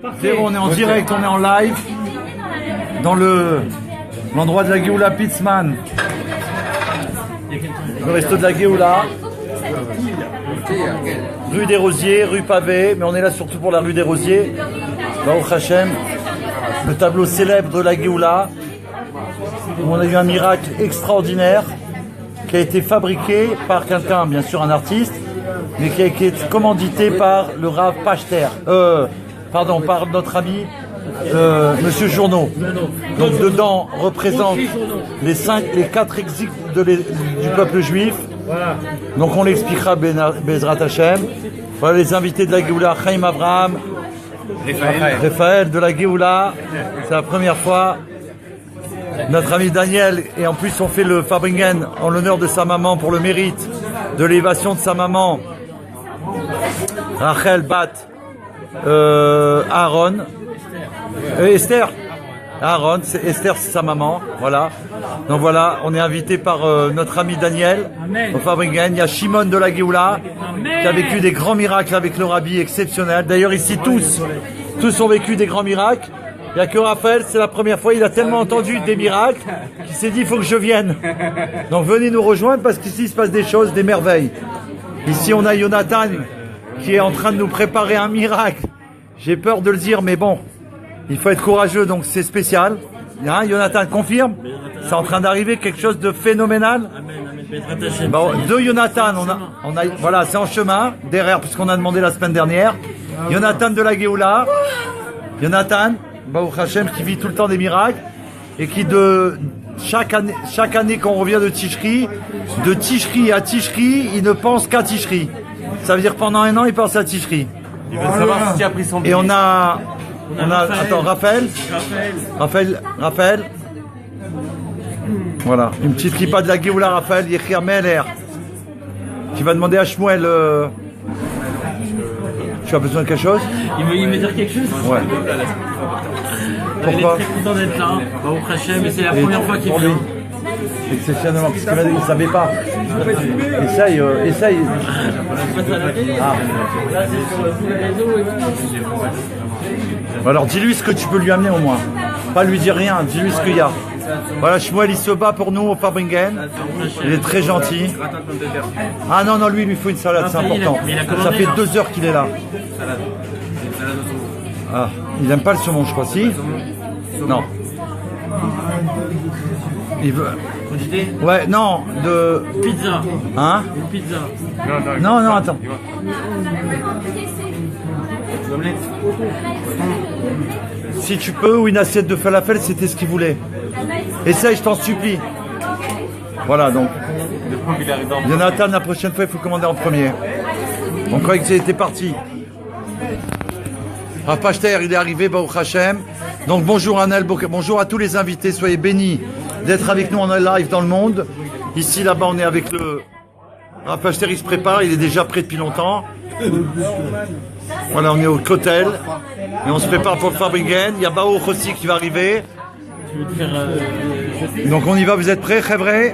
On est en direct, on est en live dans l'endroit de la Géoula Pitzman, le resto de la Géoula, rue des Rosiers, rue Pavée, mais on est là surtout pour la rue des Rosiers. Baruch Hashem, le tableau célèbre de la Géoula, où on a eu un miracle extraordinaire qui a été fabriqué par quelqu'un, bien sûr un artiste, mais qui a été commandité par le Rav Pachter, par notre ami Monsieur Journeau. Donc dedans représente les 4 exils du peuple juif. Donc on l'expliquera Bezrat Hashem. Voilà les invités de la Géoula, Chaim Abraham, Raphaël de la Géoula, c'est la première fois. Notre ami Daniel, et en plus on fait le Farbringen en l'honneur de sa maman pour le mérite de l'élévation de sa maman Rachel Bat Aaron Esther Aaron, c'est Esther, c'est sa maman, voilà. Donc voilà, on est invité par notre ami Daniel au Farbringen. Il y a Shimon de la Géoula qui a vécu des grands miracles avec le Rabbi exceptionnel. D'ailleurs ici tous ont vécu des grands miracles. Il n'y a que Raphaël, c'est la première fois, il a tellement entendu des miracles qu'il s'est dit il faut que je vienne. Donc venez nous rejoindre parce qu'ici il se passe des choses, des merveilles. Ici on a Jonathan qui est en train de nous préparer un miracle. J'ai peur de le dire mais bon, il faut être courageux donc c'est spécial. Hein, Jonathan confirme, c'est en train d'arriver quelque chose de phénoménal. Bon, de Jonathan, voilà, c'est en chemin, derrière puisqu'on a demandé la semaine dernière. Jonathan de la Géoula, Jonathan, Baruch Hashem, qui vit tout le temps des miracles et qui chaque année qu'on revient de Tishri à Tishri, il ne pense qu'à Tishri. Ça veut dire pendant un an il pense à Tishri. Il veut savoir si tu as pris son billet. Et on a attends, Raphaël. Voilà, une petite kippa de la Géoula, Raphaël Yechia Meller, qui va demander à Shmuel tu as besoin de quelque chose? Il veut me dire quelque chose? Ouais. Pourquoi? Il est très content d'être là, Baruch Hashem, et c'est la première fois qu'il vient. Exceptionnellement, parce qu'il ne savait pas. Essaye. Ah. Alors dis-lui ce que tu peux lui amener au moins. Pas lui dire rien, dis-lui ce qu'il y a. Voilà, Shmuel il se bat pour nous au Farbringen. Il est très gentil. Ah non, lui il lui faut une salade, c'est important. Ça fait 2 heures qu'il est là. Ah, il n'aime pas le saumon, je crois, si? Non. Il veut. Ouais, non, de. Pizza. Hein? Une pizza. Non, attends. Si tu peux, ou une assiette de falafel, c'était ce qu'il voulait. Essaye, je t'en supplie. Voilà, donc. Jonathan, la prochaine fois, il faut commander en premier. On croyait que c'était parti. Rav Pachter, il est arrivé, Baruch Hashem. Donc bonjour Anel, bonjour à tous les invités, soyez bénis d'être avec nous en live dans le monde. Ici, là-bas, on est avec le Rav Pachter, il se prépare, il est déjà prêt depuis longtemps. Voilà, on est au Kotel et on se prépare pour le Farbringen. Il y a Baruch aussi qui va arriver. Donc on y va, vous êtes prêts, Chevre?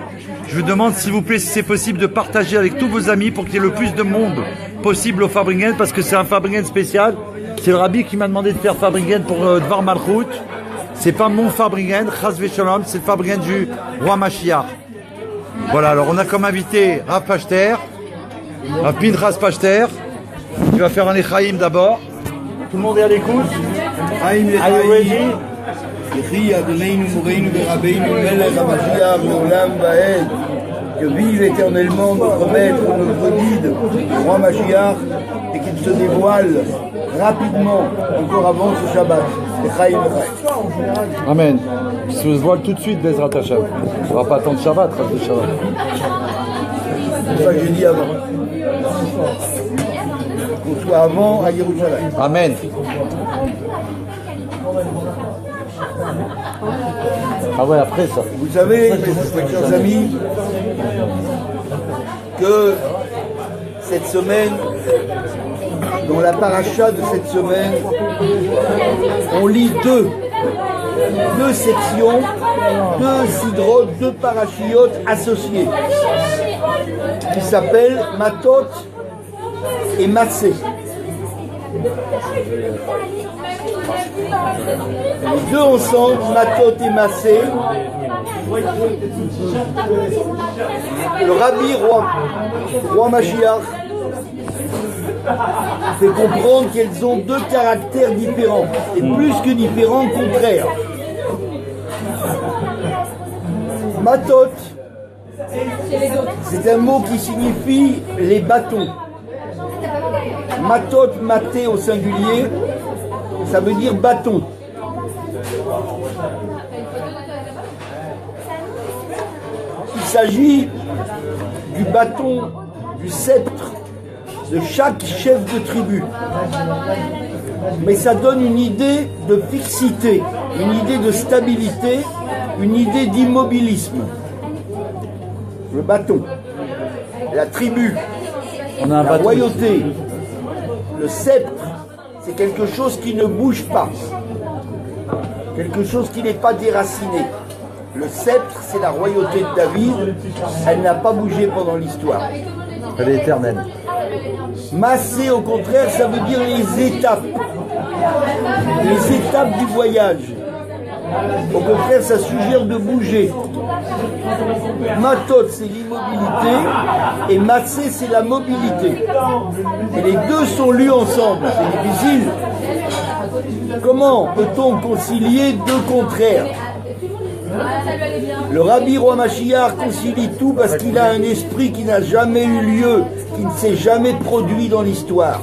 Je vous demande s'il vous plaît si c'est possible de partager avec tous vos amis pour qu'il y ait le plus de monde possible au Farbringen parce que c'est un Farbringen spécial. C'est le Rabbi qui m'a demandé de faire Farbringen pour Dvar Malchut. C'est pas mon Farbringen, Chas Veshalom, c'est le Farbringen du roi Mashiach. Voilà, alors on a comme invité Rav Pachter, Rav Pinchas Pachter, qui va faire un Echaim d'abord. Tout le monde est à l'écoute. Are you ready? Que vive éternellement notre maître, notre guide, le roi Mashiach, et qu'il se dévoile rapidement, encore avant ce Shabbat. Amen. Il se voile tout de suite, Bezrat Hashem. On ne va pas attendre Shabbat, C'est pour ça que j'ai dit avant. Qu'on soit avant à Yerushalayim. Amen. Ah ouais, après ça. Vous savez, mes chers amis, que cette semaine, dans la paracha de cette semaine, on lit deux sections, 2 sidrotes, 2 parachiotes associés, qui s'appellent Matot et Massé. Les deux ensemble, Matot et Massé, le Rabbi roi Mashiach fait comprendre qu'elles ont deux caractères différents, et plus que différents, contraires. Matot, c'est un mot qui signifie les bâtons. Matot, maté au singulier, ça veut dire bâton. Il s'agit du bâton, du sceptre de chaque chef de tribu. Mais ça donne une idée de fixité, une idée de stabilité, une idée d'immobilisme. Le bâton, la tribu, la royauté, le sceptre, c'est quelque chose qui ne bouge pas, quelque chose qui n'est pas déraciné. Le sceptre, c'est la royauté de David, elle n'a pas bougé pendant l'histoire. Elle est éternelle. Massé, au contraire, ça veut dire les étapes du voyage. Au contraire, ça suggère de bouger. Matot, c'est l'immobilité, et Massé, c'est la mobilité. Et les deux sont lus ensemble, c'est difficile. Comment peut-on concilier deux contraires? Le Rabbi Roi Mashiach concilie tout parce qu'il a un esprit qui n'a jamais eu lieu, qui ne s'est jamais produit dans l'histoire.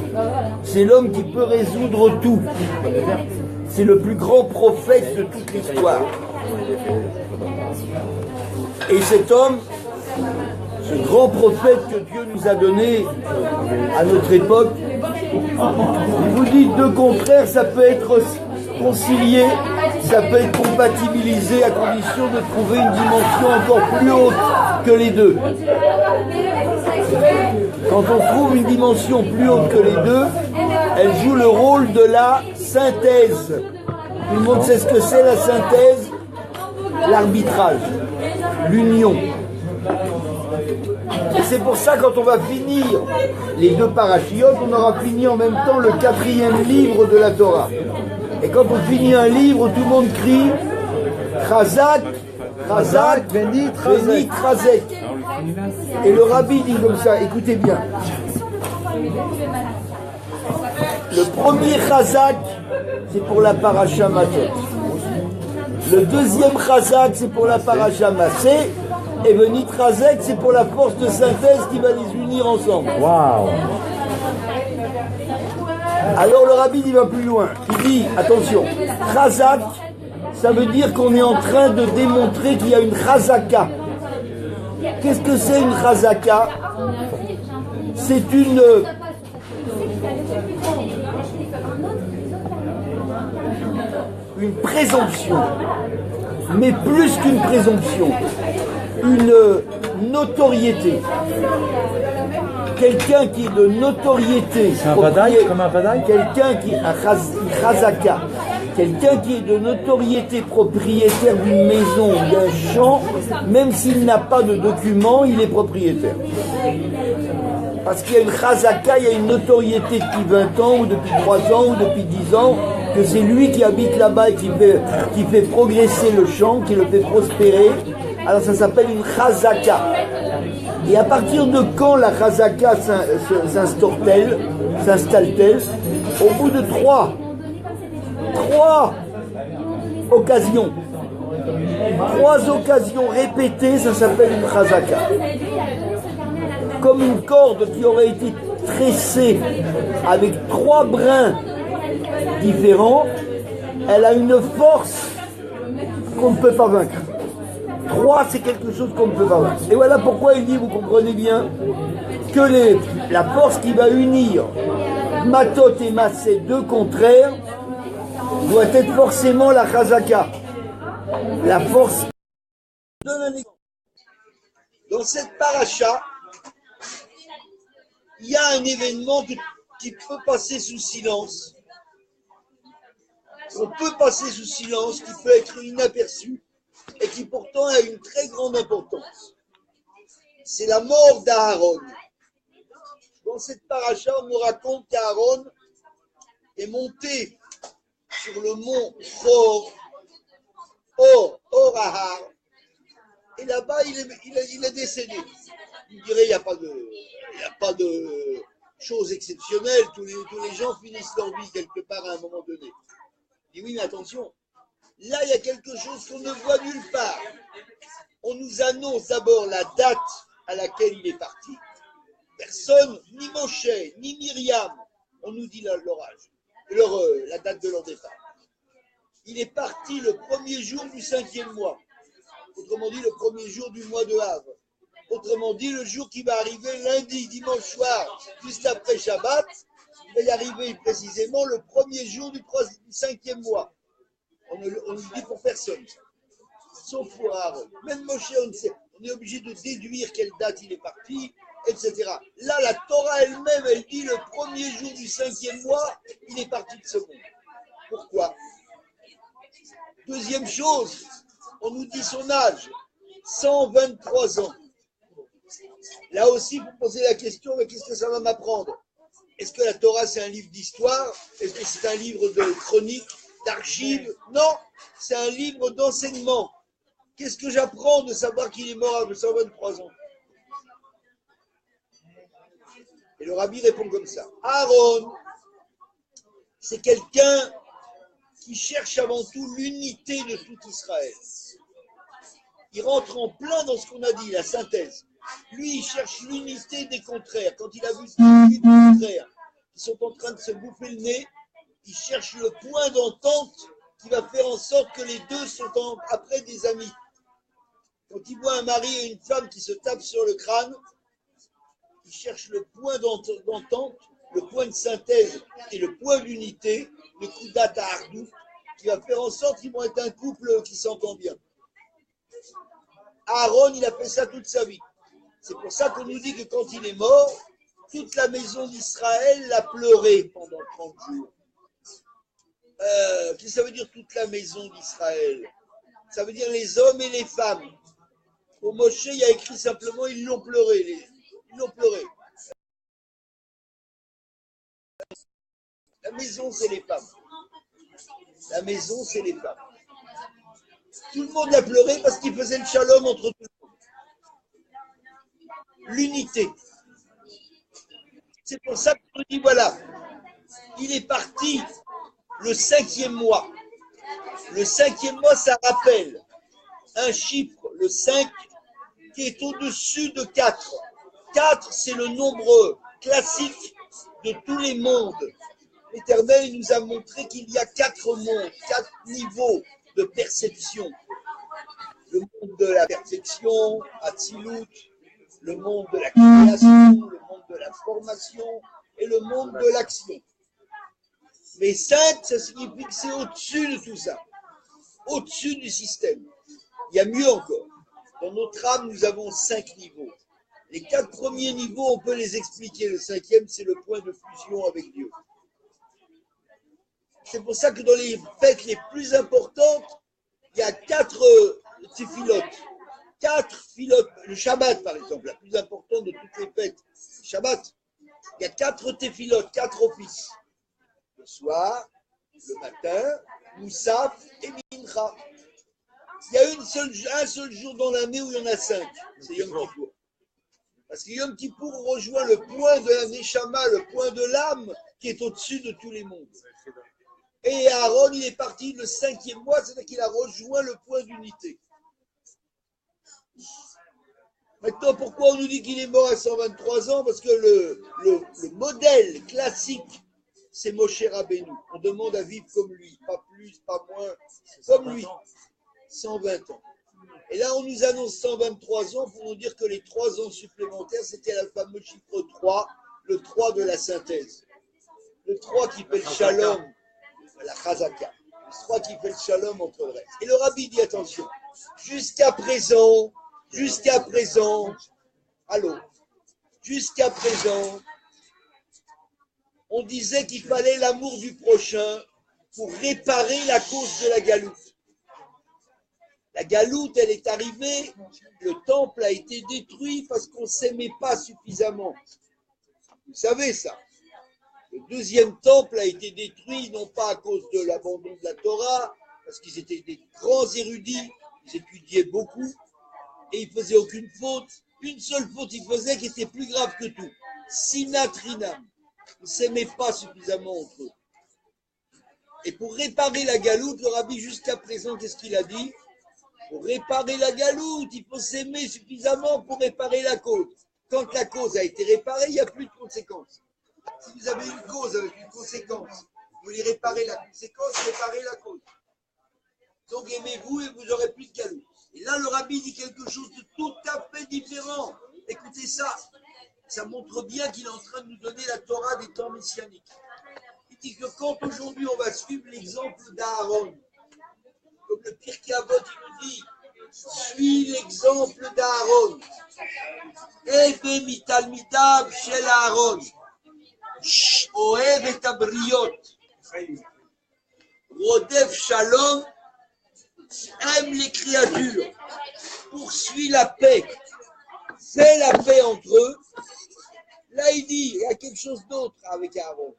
C'est l'homme qui peut résoudre tout. C'est le plus grand prophète de toute l'histoire. Et cet homme, ce grand prophète que Dieu nous a donné à notre époque, vous dites deux contraires, ça peut être concilié, ça peut être compatibilisé à condition de trouver une dimension encore plus haute que les deux. Quand on trouve une dimension plus haute que les deux, elle joue le rôle de la synthèse. Tout le monde sait ce que c'est la synthèse, l'arbitrage, l'union. Et c'est pour ça, quand on va finir les deux parachiotes, on aura fini en même temps le 4e livre de la Torah. Et quand on finit un livre, tout le monde crie Chazak, Chazak, Benit, Chazek. Et le rabbi dit comme ça, écoutez bien. Le premier Chazak, c'est pour la paracha Matot. Le deuxième Chazak, c'est pour la paracha Massé. Et Benit Chazek, c'est pour la force de synthèse qui va les unir ensemble. Waouh! Alors le rabbi il va plus loin. Il dit, attention, Chazak, ça veut dire qu'on est en train de démontrer qu'il y a une Chazaka. Qu'est-ce que c'est une Chazaka? C'est une présomption, mais plus qu'une présomption, une notoriété. Quelqu'un qui est de notoriété, un badaï, comme un badaï, quelqu'un qui est un chazaka, quelqu'un qui est de notoriété propriétaire d'une maison ou d'un champ, même s'il n'a pas de document, il est propriétaire. Parce qu'il y a une chazaka, il y a une notoriété depuis 20 ans, ou depuis 3 ans, ou depuis 10 ans, que c'est lui qui habite là-bas et qui fait progresser le champ, qui le fait prospérer. Alors ça s'appelle une chazaka. Et à partir de quand la chazaka s'installe-t-elle? Au bout de trois occasions. 3 occasions répétées, ça s'appelle une chazaka. Comme une corde qui aurait été tressée avec 3 brins différents, elle a une force qu'on ne peut pas vaincre. 3, c'est quelque chose qu'on ne peut pas vaincre. Et voilà pourquoi il dit, vous comprenez bien, que la force qui va unir Matot et Massé, deux contraires, doit être forcément la chazaka. La force. Je donne un exemple. Dans cette paracha, il y a un événement qui peut passer sous silence. On peut passer sous silence, qui peut être inaperçu et qui pourtant a une très grande importance. C'est la mort d'Aaron. Dans cette paracha, on nous raconte qu'Aaron est monté sur le mont Hor, et là-bas, il est décédé. Il dirait, il n'y a pas de choses exceptionnelles, tous les gens finissent leur vie quelque part à un moment donné. Il dit oui, mais attention, là, il y a quelque chose qu'on ne voit nulle part. On nous annonce d'abord la date à laquelle il est parti. Personne, ni Moshe, ni Myriam, on nous dit leur âge, la date de leur départ. Il est parti le premier jour du 5e mois. Autrement dit, le premier jour du mois de Av. Autrement dit, le jour qui va arriver lundi, dimanche soir, juste après Shabbat, il va y arriver précisément le premier jour du 5e mois. On ne le dit pour personne. Sauf pour Aaron. Même Moshe, on ne sait. On est obligé de déduire quelle date il est parti, etc. Là, la Torah elle-même, elle dit le premier jour du 5e mois, il est parti de ce monde. Pourquoi? Deuxième chose, on nous dit son âge, 123 ans. Là aussi, vous posez la question, mais qu'est-ce que ça va m'apprendre? Est-ce que la Torah, c'est un livre d'histoire? Est-ce que c'est un livre de chronique, d'archives? Non, c'est un livre d'enseignement. Qu'est-ce que j'apprends de savoir qu'il est mort à 123 ans? Et le rabbi répond comme ça. Aaron, c'est quelqu'un qui cherche avant tout l'unité de tout Israël. Il rentre en plein dans ce qu'on a dit, la synthèse. Lui, il cherche l'unité des contraires. Quand il a vu les contraires qui sont en train de se bouffer le nez, il cherche le point d'entente qui va faire en sorte que les deux sont après des amis. Quand il voit un mari et une femme qui se tapent sur le crâne, il cherche le point d'entente, le point de synthèse et le point d'unité, le kudat ha'ardut, qui va faire en sorte qu'ils vont être un couple qui s'entend bien. Aaron, il a fait ça toute sa vie. C'est pour ça qu'on nous dit que quand il est mort, toute la maison d'Israël l'a pleuré pendant 30 jours. Qu'est-ce que ça veut dire toute la maison d'Israël? Ça veut dire les hommes et les femmes. Pour Moshe, il y a écrit simplement, ils l'ont pleuré. Ils l'ont pleuré. La maison, c'est les femmes. La maison, c'est les femmes. Tout le monde l'a pleuré parce qu'il faisait le shalom entre tout le monde. L'unité. C'est pour ça qu'on dit, voilà, il est parti le 5e mois. Le 5e mois, ça rappelle un chiffre, le 5, qui est au-dessus de 4. 4, c'est le nombre classique de tous les mondes. L'Éternel nous a montré qu'il y a 4 mondes, 4 niveaux de perception. Le monde de la perfection, Atzilut, le monde de la création, le monde de la formation et le monde de l'action. Mais 5, ça signifie que c'est au-dessus de tout ça, au-dessus du système. Il y a mieux encore. Dans notre âme, nous avons 5 niveaux. Les 4 premiers niveaux, on peut les expliquer. Le 5e, c'est le point de fusion avec Dieu. C'est pour ça que dans les fêtes les plus importantes, il y a 4 téphilotes. 4 filotes. Le Shabbat, par exemple, la plus importante de toutes les fêtes. Le Shabbat. Il y a 4 téphilotes, 4 offices. Le soir, le matin, Moussaf et Mincha. Il y a un seul jour dans l'année où il y en a 5. C'est Yom Kippour. Parce que Yom Kippour rejoint le point de la Neshama, le point de l'âme qui est au-dessus de tous les mondes. Et Aaron, il est parti le 5e mois, c'est-à-dire qu'il a rejoint le point d'unité. Maintenant, pourquoi on nous dit qu'il est mort à 123 ans? Parce que le modèle classique, c'est Moshe Rabbeinu. On demande à vivre comme lui, pas plus, pas moins, comme lui. 120 ans. Et là, on nous annonce 123 ans pour nous dire que les 3 ans supplémentaires, c'était le fameux chiffre 3, le 3 de la synthèse. Le 3 qui fait le shalom, la chazaka. Le 3 qui fait le shalom entre le reste. Et le rabbi dit, attention, jusqu'à présent, on disait qu'il fallait l'amour du prochain pour réparer la cause de la galoute. La galoute, elle est arrivée, le temple a été détruit parce qu'on ne s'aimait pas suffisamment. Vous savez ça. Le deuxième temple a été détruit, non pas à cause de l'abandon de la Torah, parce qu'ils étaient des grands érudits, ils étudiaient beaucoup, et ils ne faisaient aucune faute. Une seule faute ils faisaient qui était plus grave que tout. Sinatrinam. Ils ne s'aimaient pas suffisamment entre eux. Et pour réparer la galoute, le rabbi jusqu'à présent, qu'est-ce qu'il a dit? Pour réparer la galoute, il faut s'aimer suffisamment pour réparer la cause. Quand la cause a été réparée, il n'y a plus de conséquences. Si vous avez une cause avec une conséquence, vous voulez réparer la conséquence, réparer la cause. Donc aimez-vous et vous n'aurez plus de galoute. Et là, le rabbi dit quelque chose de tout à fait différent. Écoutez ça. Ça montre bien qu'il est en train de nous donner la Torah des temps messianiques. Il dit que quand aujourd'hui on va suivre l'exemple d'Aaron, comme le Pirkei Avot, il nous dit, suis l'exemple d'Aaron. Ebe mitalmidav shel Aaron. Ohev et abriot. Rodef shalom. Aime les créatures. Poursuit la paix. Fais la paix entre eux. Là, il dit, il y a quelque chose d'autre avec Aaron.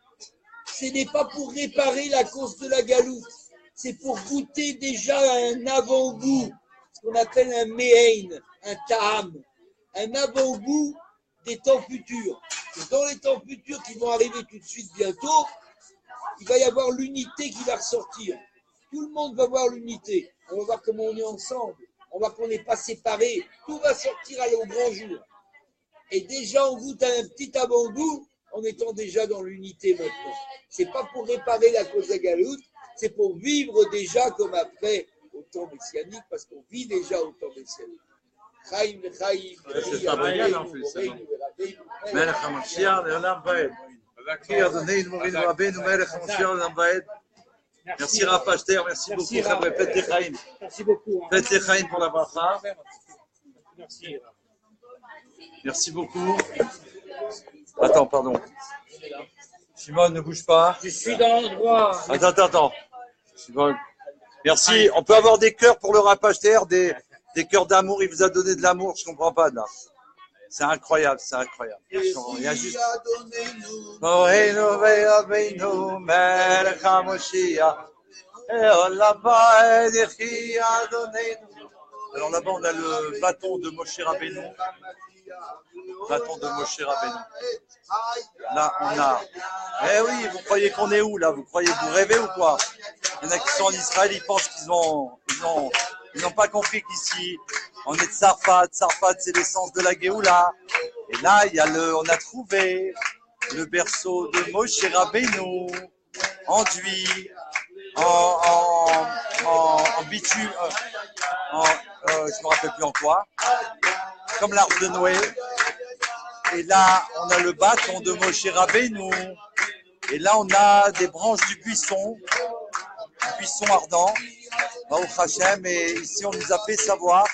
Ce n'est pas pour réparer la cause de la galoute. C'est pour goûter déjà un avant-goût, ce qu'on appelle un me'ein, un ta'am, un avant-goût des temps futurs. Et dans les temps futurs qui vont arriver tout de suite bientôt, il va y avoir l'unité qui va ressortir. Tout le monde va voir l'unité. On va voir comment on est ensemble. On va voir qu'on n'est pas séparés. Tout va sortir au grand jour. Et déjà, on goûte un petit avant-goût en étant déjà dans l'unité maintenant. Ce n'est pas pour réparer la cause de la galoute, c'est pour vivre déjà comme après au temps messianique, parce qu'on vit déjà au temps messianique. Chaim le Chaim, c'est pas bien, en plus. Melech HaMashiach, Leolam Vaed. Ki Adonai Morin Rabbeinu, Melech HaMashiach, Leolam Vaed. Merci Rav Pachter, merci beaucoup. Faites les Chaim. Merci beaucoup. Faites les Chaim pour la bracha. Merci. Merci beaucoup. Attends, pardon. Shimon, ne bouge pas. Je suis dans l'endroit. Attends. Shimon. Merci. On peut avoir des cœurs pour le Rav Pachter, des cœurs d'amour. Il vous a donné de l'amour. Je ne comprends pas là. C'est incroyable, c'est incroyable. Il y a juste. Alors là-bas, on a le bâton de Moshe Rabbeinu. Bâton de Moshe Rabbeinu. Là, on a. Eh oui, vous croyez qu'on est où là? Vous rêvez ou quoi? Il y en a qui sont en Israël, ils pensent qu'ils n'ont pas compris qu'ici, on est de Sarfat. Sarfat, c'est l'essence de la Géoula. Et là, on a trouvé le berceau de Moshe Rabbeinu, enduit en bitume, je me rappelle plus en quoi, comme l'arche de Noé. Et là, on a le bâton de Moshe Rabbeinu. Et là, on a des branches du buisson ardent, Baruch Hashem. Et ici, on nous a fait savoir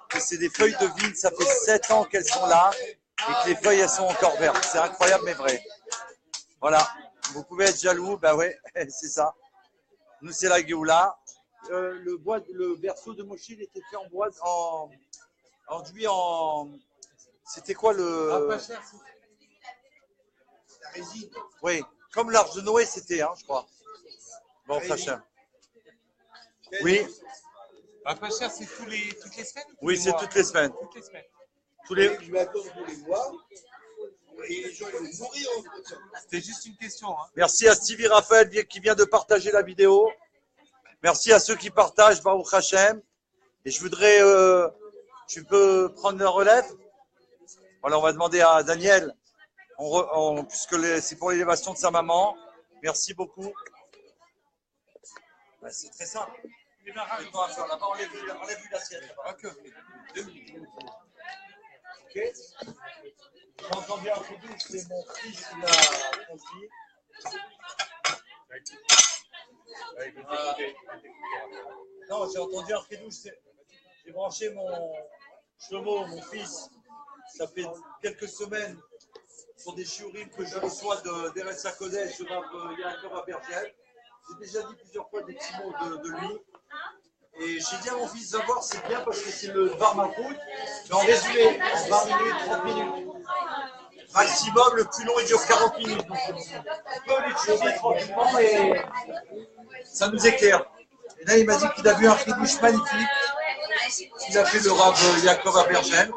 que c'est des feuilles de vigne. Ça fait 7 ans qu'elles sont là et que les feuilles, elles sont encore vertes. C'est incroyable, mais vrai. Voilà. Vous pouvez être jaloux. Ben ouais, c'est ça. Nous, c'est la Géoula. Le berceau de Moshe, il était fait en bois, enduit en. C'était quoi le. La résine. Oui, comme l'arche de Noé, c'était, je crois. Bon, Hachem. Oui. Pas cher, c'est toutes les semaines? Oui, c'est toutes les semaines. Toutes les semaines. Je vais attendre tous les mois. Et les gens vont mourir en fait. C'était juste une question. Merci à Stevie Raphaël qui vient de partager la vidéo. Merci à ceux qui partagent, Baruch Hashem. Et je voudrais, tu peux prendre le relève? Voilà, on va demander à Daniel, puisque c'est pour l'élévation de sa maman. Merci beaucoup. Ben, c'est très simple. Là-bas, enlève l'assiette. Ok. 2 minutes. Ok. J'entends bien c'est mon fils qui l'a conduit. Non, j'ai entendu un fridouche. J'ai branché mon Shlomo, mon fils. Ça fait quelques semaines sur des shiurim que je reçois d'Eretz HaKodesh, de Rav Yaakov Abergel. J'ai déjà dit plusieurs fois des petits mots de lui. Et j'ai dit à mon fils, d'abord, c'est bien parce que c'est le Dvar Malchut, mais en résumé, en 20 minutes, 30 minutes. Maximum, le plus long, il dure 40 minutes. Donc, on peut l'étudier tranquillement et ça nous éclaire. Et là, il m'a dit qu'il a vu un chidouche magnifique. Il a fait le Rav Yaakov Abergel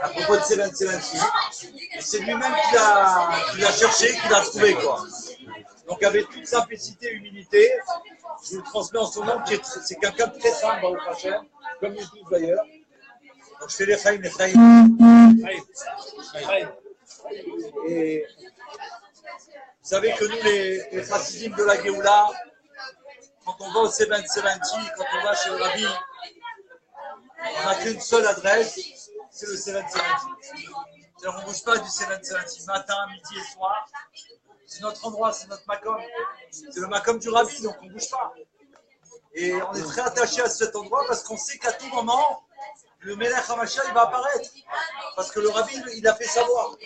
à propos de Seven Seventy. Et c'est lui-même qui l'a cherché, qui l'a trouvé, quoi. Donc, avec toute simplicité et humilité, je vous le transmets en son nom, c'est quelqu'un de très simple dans le Hachem, comme nous tous d'ailleurs. Donc, je fais les Chaim, les Chaim. Et vous savez que nous, les chassidim de la Géoula, quand on va au Seven Seventy, quand on va chez le Rabbi, on n'a qu'une seule adresse, c'est le Seven Seventy. On ne bouge pas du Seven Seventy, matin, midi et soir. C'est notre endroit, c'est notre makom. C'est le makom du Rabbi, donc on ne bouge pas. Et on est très attaché à cet endroit parce qu'on sait qu'à tout moment, le Melech HaMashiach, il va apparaître. Parce que le Rabbi, il a fait savoir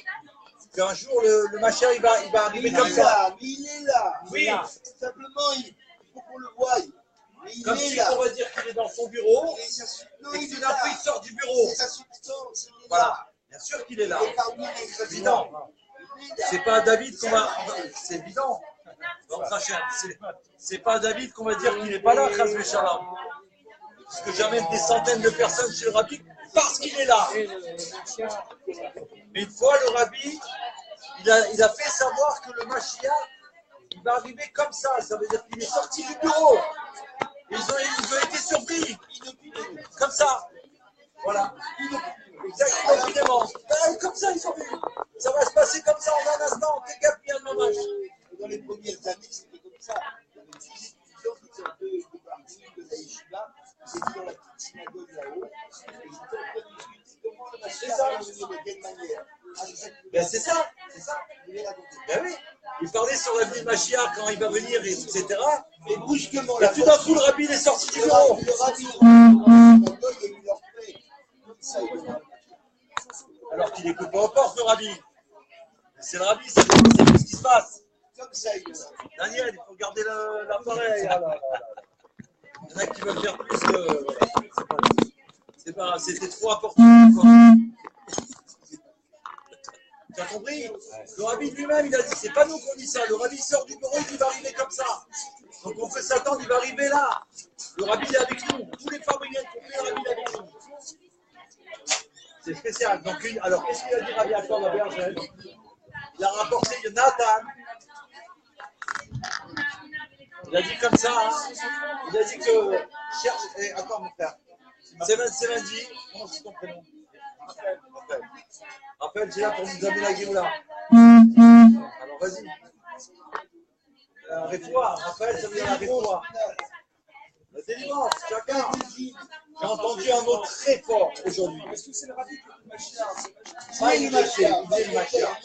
qu'un jour, le Mashiach, il va arriver comme ça. Il est là. Oui. Simplement, il faut qu'on le voie. Comme si on va dire qu'il est dans son bureau et que tout d'un coup, il sort du bureau. C'est sa substance. Voilà. Bien sûr qu'il est là. C'est évident. C'est pas à David qu'on va. C'est évident. C'est pas à David qu'on va dire qu'il n'est pas là, Chas V'Shalom. Parce que j'amène des centaines de personnes chez le Rabbi parce qu'il est là. Mais une fois, le Rabbi, il a fait savoir que le Mashiach, il va arriver comme ça. Ça veut dire qu'il est sorti du bureau. Ils ont été surpris. Comme ça. Voilà. Exactement. Comme ça, ils sont venus. Ça va se passer comme ça en un instant. T'es gaffe, bien le dommage. Dans les premières années, c'était comme ça. Il y avait 6 étudiants qui étaient un peu éparpillés de la yeshiva. Ils étaient dans la petite synagogue là-haut. Et ils étaient en train de discuter comment le Mashiach va venir de quelle manière. Ben c'est ça. Ben oui. Il parlait sur l'avenir de Mashiach quand il va venir, etc. Et brusquement, et tout d'un coup, le Rabbi est sorti du bureau. Le Rabbi, il y a eu leur fait. Ça, alors qu'il n'écoute pas aux portes, le Rabbi. C'est le Rabbi, c'est tout ce qui se passe. Comme ça, il Daniel, il faut garder l'appareil. Il y en a qui veulent faire plus que. C'est pas grave, c'était trop important. Tu as compris? Le Rabbi lui-même, il a dit, c'est pas nous qu'on dit ça. Le Rabbi sort du bureau, il va arriver comme ça. Donc on peut s'attendre, il va arriver là. Le Rabbi est avec nous. Tous les fabricants qu'on fait, le Rabbi est avec nous. C'est spécial. Donc, alors, qu'est-ce qu'il a dit Rabbi Yaakov Abergel? Il a rapporté Nathan. Il a dit comme ça. Hein. Il a dit que cherche. Attends, mon frère. Seventy. Comment c'est ton prénom? Raphaël, c'est là pour nous amener la Géoula. Alors, vas-y. Réfoua. Raphaël, ça veut dire la réfoua. La délivrance, chacun. J'ai entendu un mot très fort aujourd'hui. Est-ce que c'est le Rabbi qui est le Mashiach?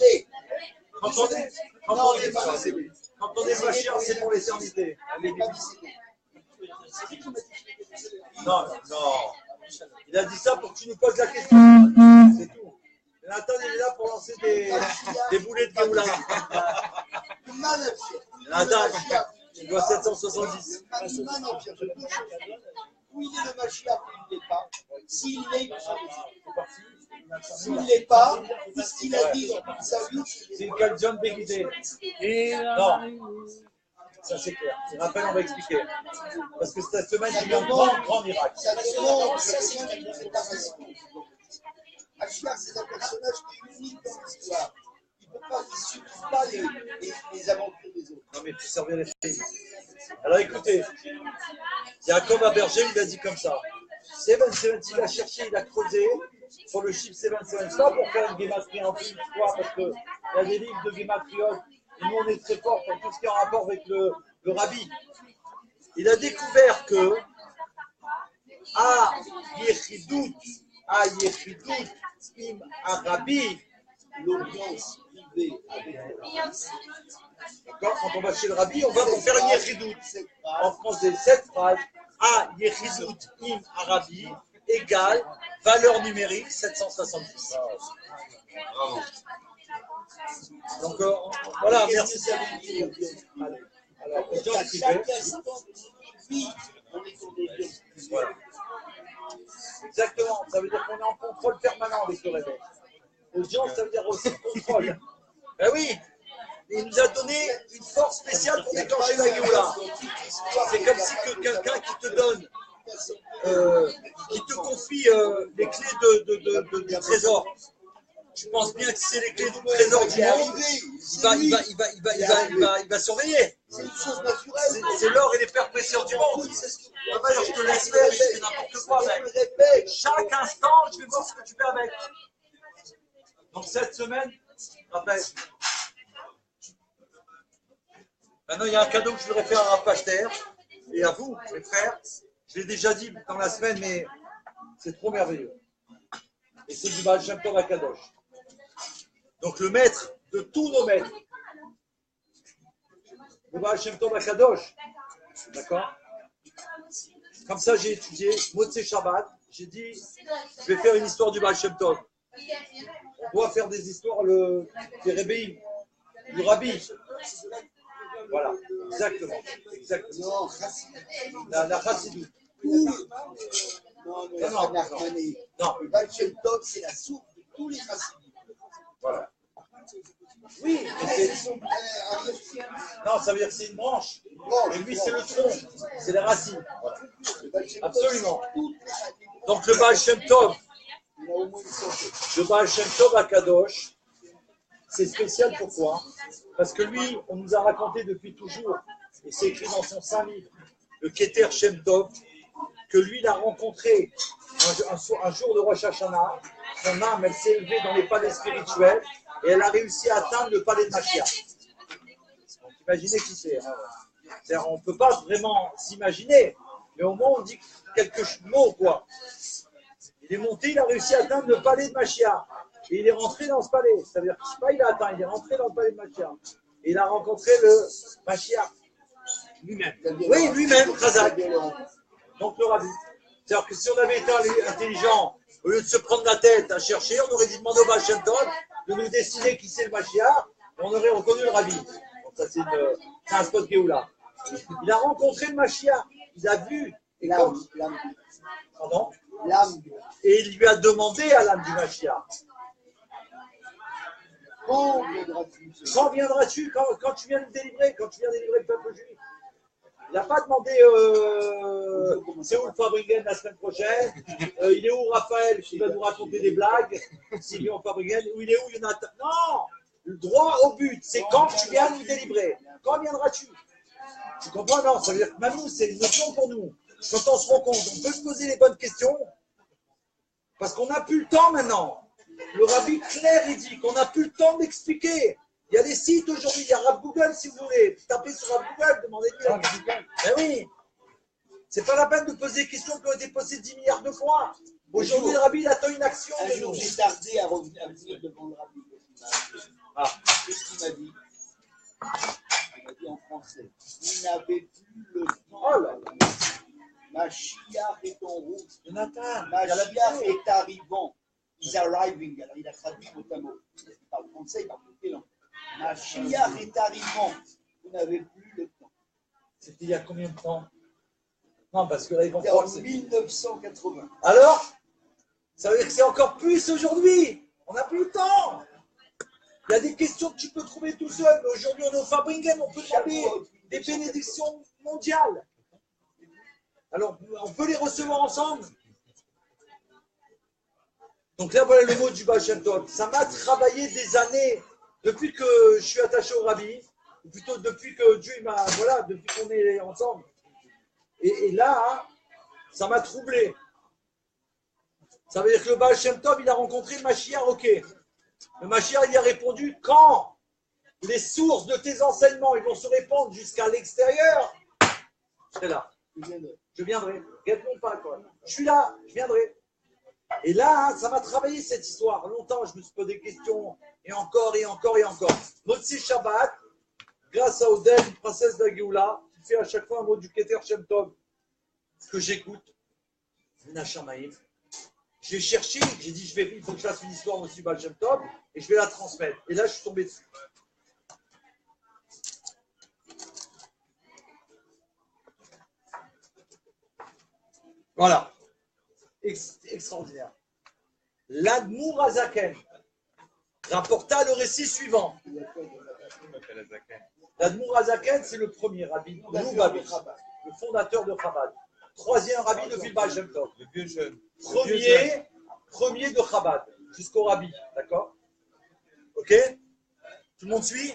Quand on est Mashiach, c'est pour l'éternité. Non. Il a dit ça pour que tu nous poses la question. C'est tout. Nathan, il est là pour lancer des boulets de Géoula. Nathan, il doit 770. Où il est le Mashiach, il ne l'est pas. S'il l'est, s'il ne l'est pas, puisqu'il a dit dans sa vie, c'est une calzone déguisée. Non, ça c'est clair. Je rappelle, on va expliquer. Parce que cette semaine, j'ai eu un grand miracle. Ça demande, ça c'est une préparation. Mashiach, c'est un personnage qui est unique dans l'histoire. Il ne subit pas les aventures des autres. Non, mais il faut servir les filles. Alors écoutez, Yaakov Abergel, il a dit comme ça. Seven, il a cherché, il a creusé sur le chiffre 777, pas pour faire une guématrie en plus, parce qu'il y a des livres de guématriotes, et nous on est très forts dans tout ce qui est en rapport avec le Rabbi. Il a découvert que Yechidut im Arabi, L'audience privée avec d'accord, quand on va chez le Rabbi, on va pour faire une Yechidut. En français, cette phrase, Yechidut im Arabi égale valeur numérique 770. Bravo. Donc voilà, merci. Alors, chaque instant de vie, on est sur des lieux. Voilà. Exactement, ça veut dire qu'on est en contrôle permanent avec le réveil. Audience, ça veut dire aussi contrôle. Ben oui, il nous a donné une force spéciale pour déclencher la Géoula. C'est comme si que quelqu'un qui te donne, qui te confie les clés du trésor. Tu penses bien que c'est les clés du trésor du monde, il va surveiller. C'est une chose naturelle. C'est l'or et les pierres précieuses du monde. Ah bah, je te laisse faire, je fais n'importe quoi avec. Chaque instant, je vais voir ce que tu fais avec. Donc cette semaine, rappelle. Maintenant, il y a un cadeau que je voudrais faire à Rapachter et à vous, mes frères. Je l'ai déjà dit dans la semaine, mais c'est trop merveilleux. Et c'est du Baal Shem Tov à Kadosh. Donc le maître de tous nos maîtres, le Baal Shem Tov à Kadosh, d'accord? Comme ça, j'ai étudié Motzei Shabbat. J'ai dit, je vais faire une histoire du Baal Shem Tov. On doit faire des histoires des Rebbeim, du Rabbi. Voilà, exactement. Non, La Chassidut. non, Non. le Baal Shem Tov, c'est la source de tous les chassidim. Voilà. Oui, mais non, ça veut dire que c'est une branche. Et lui, c'est le tronc, c'est les racines. Voilà. Absolument. Donc le Baal Shem Tov, le Baal Shem Tov à Kadosh, c'est spécial pourquoi? Parce que lui, on nous a raconté depuis toujours, et c'est écrit dans son saint livre, le Keter Shem Tov, que lui, il a rencontré un jour de Rosh Hashanah, son âme, elle s'est élevée dans les palais spirituels, et elle a réussi à atteindre le palais de Mashiach. Donc imaginez qui c'est. Hein. On ne peut pas vraiment s'imaginer, mais au moins on dit quelques mots, quoi. Il est monté, il a réussi à atteindre le palais de Mashiach. Et il est rentré dans ce palais. C'est-à-dire que je sais pas, il a atteint, il est rentré dans le palais de Mashiach. Et il a rencontré le Mashiach lui-même. Oui, lui-même, Khazak. Donc le Rabbi. C'est-à-dire que si on avait été intelligent, au lieu de se prendre la tête à chercher, on aurait dit demander au Baal Shem Tov de nous décider qui c'est le Mashiach, on aurait reconnu le Rabbi. Donc ça, c'est un spot Géoula. Il a rencontré le Mashiach, il a vu. Et L'âme. Pardon? L'âme. Et il lui a demandé à l'âme du Mashiach. Quand viendras-tu? Quand viendras-tu? Quand tu viens de délivrer, quand tu viens délivrer le peuple juif. Il n'a pas demandé c'est où le Fabringen la semaine prochaine, il est où Raphaël qui va nous raconter des blagues, s'il vient au Fabringen, ou il est où Jonathan. Non, le droit au but, c'est quand tu viens nous délivrer. Quand viendras-tu? Tu comprends? Non, ça veut dire que même nous, c'est une notion pour nous. Quand on se rend compte, on peut se poser les bonnes questions, parce qu'on n'a plus le temps maintenant. Le Rabbi clair, il dit qu'on n'a plus le temps d'expliquer. Il y a des sites aujourd'hui, il y a Rav Google si vous voulez. Tapez sur Rav Google, demandez-lui. Ben oui, c'est pas la peine de poser des questions qui ont été posées 10 milliards de fois. Aujourd'hui, le Rabbi il attend une action. Un jour, j'ai tardé à venir devant le Rabbi. Qu'est-ce qu'il m'a dit? Il m'a dit en français. Vous n'avez plus le temps. Oh là là. Mashiach est en route. Jonathan, Mashiach est arrivant. He's arriving. Alors, il a traduit mot à mot. Il parle français, il parle toutes les langues. Mashiach est arrivant. Vous n'avez plus le temps. c'était il y a combien de temps? Non, parce que là, ils vont C'était croire en que c'est... 1980. Alors, ça veut dire que c'est encore plus aujourd'hui. On n'a plus le temps. Il y a des questions que tu peux trouver tout seul. Mais aujourd'hui, on est au Fabringen, on peut demander des bénédictions mondiales. Alors, on peut les recevoir ensemble. Donc là, voilà le mot du Baal Shem Tov. Ça m'a travaillé des années, depuis que je suis attaché au Rabbi, ou plutôt depuis que Dieu m'a, voilà, depuis qu'on est ensemble. Et là, ça m'a troublé. Ça veut dire que le Baal Shem Tov, il a rencontré le Mashiach, ok. Le Mashiach, il a répondu, quand les sources de tes enseignements, ils vont se répandre jusqu'à l'extérieur, je serai là. Je viendrai. Réponds pas, quoi. Je suis là, je viendrai. Et là, ça m'a travaillé cette histoire. Longtemps, je me suis posé des questions, et encore, et encore, et encore. Motzei Shabbat, grâce à Oded, une princesse de la Géoula, qui fait à chaque fois un mot du Keter Shem Tov, que j'écoute. Minashamaim. J'ai cherché, j'ai dit, il faut que je fasse une histoire aussi Baal Shem Tov, et je vais la transmettre. Et là, je suis tombé dessus. Voilà. Extraordinaire. L'Admour Azaken, rapporta le récit suivant. L'Admour Azaken, c'est le premier rabbi de Lubavitch, le fondateur de Chabad. Troisième rabbi de Baal Shem Tov. Le vieux jeune. Premier de Chabad, jusqu'au rabbi, d'accord? Ok? Tout le monde suit?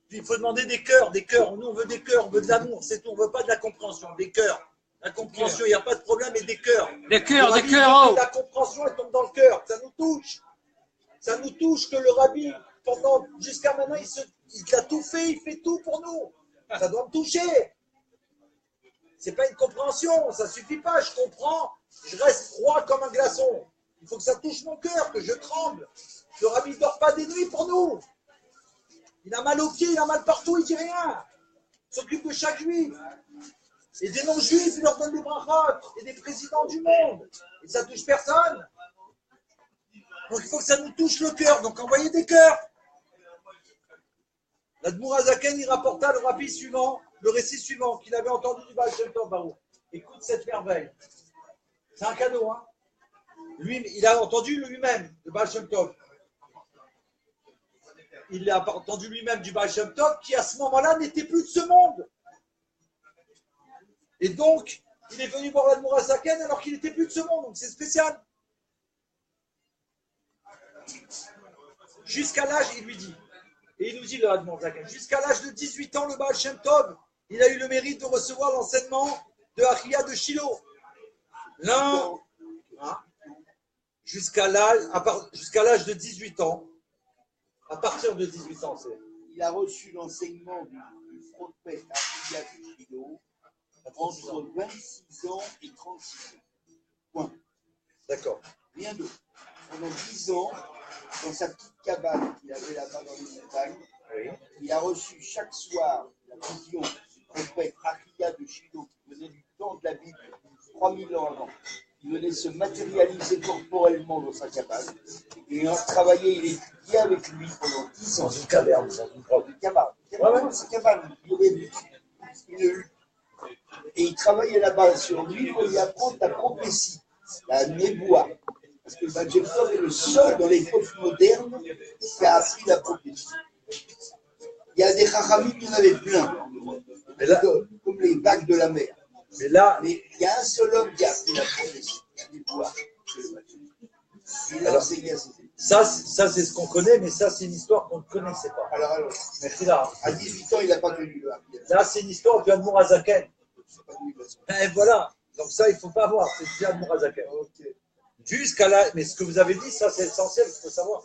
Puis il faut demander des cœurs. Nous, on veut des cœurs, on veut de l'amour, c'est tout. On ne veut pas de la compréhension, des cœurs. La compréhension, il n'y a pas de problème, mais des cœurs. Des cœurs, Le des rabbi, cœurs, oh. La compréhension, elle tombe dans le cœur. Ça nous touche. Ça nous touche que le rabbi, jusqu'à maintenant, il a tout fait, il fait tout pour nous. Ça doit me toucher. C'est pas une compréhension, ça suffit pas. Je comprends, je reste froid comme un glaçon. Il faut que ça touche mon cœur, que je tremble. Le rabbi ne dort pas des nuits pour nous. Il a mal aux pieds, il a mal partout, il dit rien. Il s'occupe de chaque juif. Et des non-juifs, il leur donne des brachot. Et des présidents du monde. Et ça touche personne. Donc il faut que ça nous touche le cœur. Donc envoyez des cœurs. L'Admour Azaken, il rapporta le rabbi suivant, le récit suivant qu'il avait entendu du Baal Shem Tov Baruch. Écoute cette merveille. C'est un cadeau, hein. Lui, il a entendu lui-même le Baal Shem Tov. Il a entendu lui-même du Baal Shem Tov qui à ce moment-là n'était plus de ce monde. Et donc, il est venu voir l'Admour Azaken alors qu'il n'était plus de ce monde. Donc c'est spécial. Jusqu'à l'âge, il lui dit, et il nous dit le Admour Azaken, jusqu'à l'âge de 18 ans, le Baal Shem Tov, il a eu le mérite de recevoir l'enseignement de Achia de Shiloh. L'un, hein, jusqu'à l'âge de 18 ans, à partir de 18 ans, c'est. Il a reçu l'enseignement du prophète Achia de Shiloh entre 26 ans et 36 ans. Point. D'accord. Rien d'autre. Pendant 10 ans, dans sa petite cabane qu'il avait là-bas dans les montagnes, Oui. il a reçu chaque soir la vision du prophète Achia de Shiloh qui venait du temps de la Bible, 3000 ans avant. Il venait se matérialiser corporellement dans sa cabane. Et il a travaillé, il étudiait avec lui pendant 10 ans. Dans une caverne, dans une grotte. Une cabane. Dans sa cabane. Il y avait une hutte. Et il travaillait là-bas sur lui pour lui apprendre la prophétie, la néboua. Parce que le Baal Shem Tov est le seul dans l'époque moderne qui a appris la prophétie. Il y a des chachamim, il y en avait plein, Mais là, comme les vagues de la mer. mais là, Mais il y a un seul homme qui a appris la prophétie, la néboua, c'est le Baal Shem Tov. Il a enseigné à ses élèves. ça c'est ce qu'on connaît, mais ça, c'est une histoire qu'on ne connaissait pas. Alors, Mais là, à 18 ans, il n'a pas connu le Achia. là c'est une histoire du Admour Azaken. C'est pas lui, parce que- Et voilà. Donc ça, il ne faut pas voir. C'est du Admour Azaken. Ok. Jusqu'à l'âge, mais ce que vous avez dit, ça c'est essentiel, il faut savoir.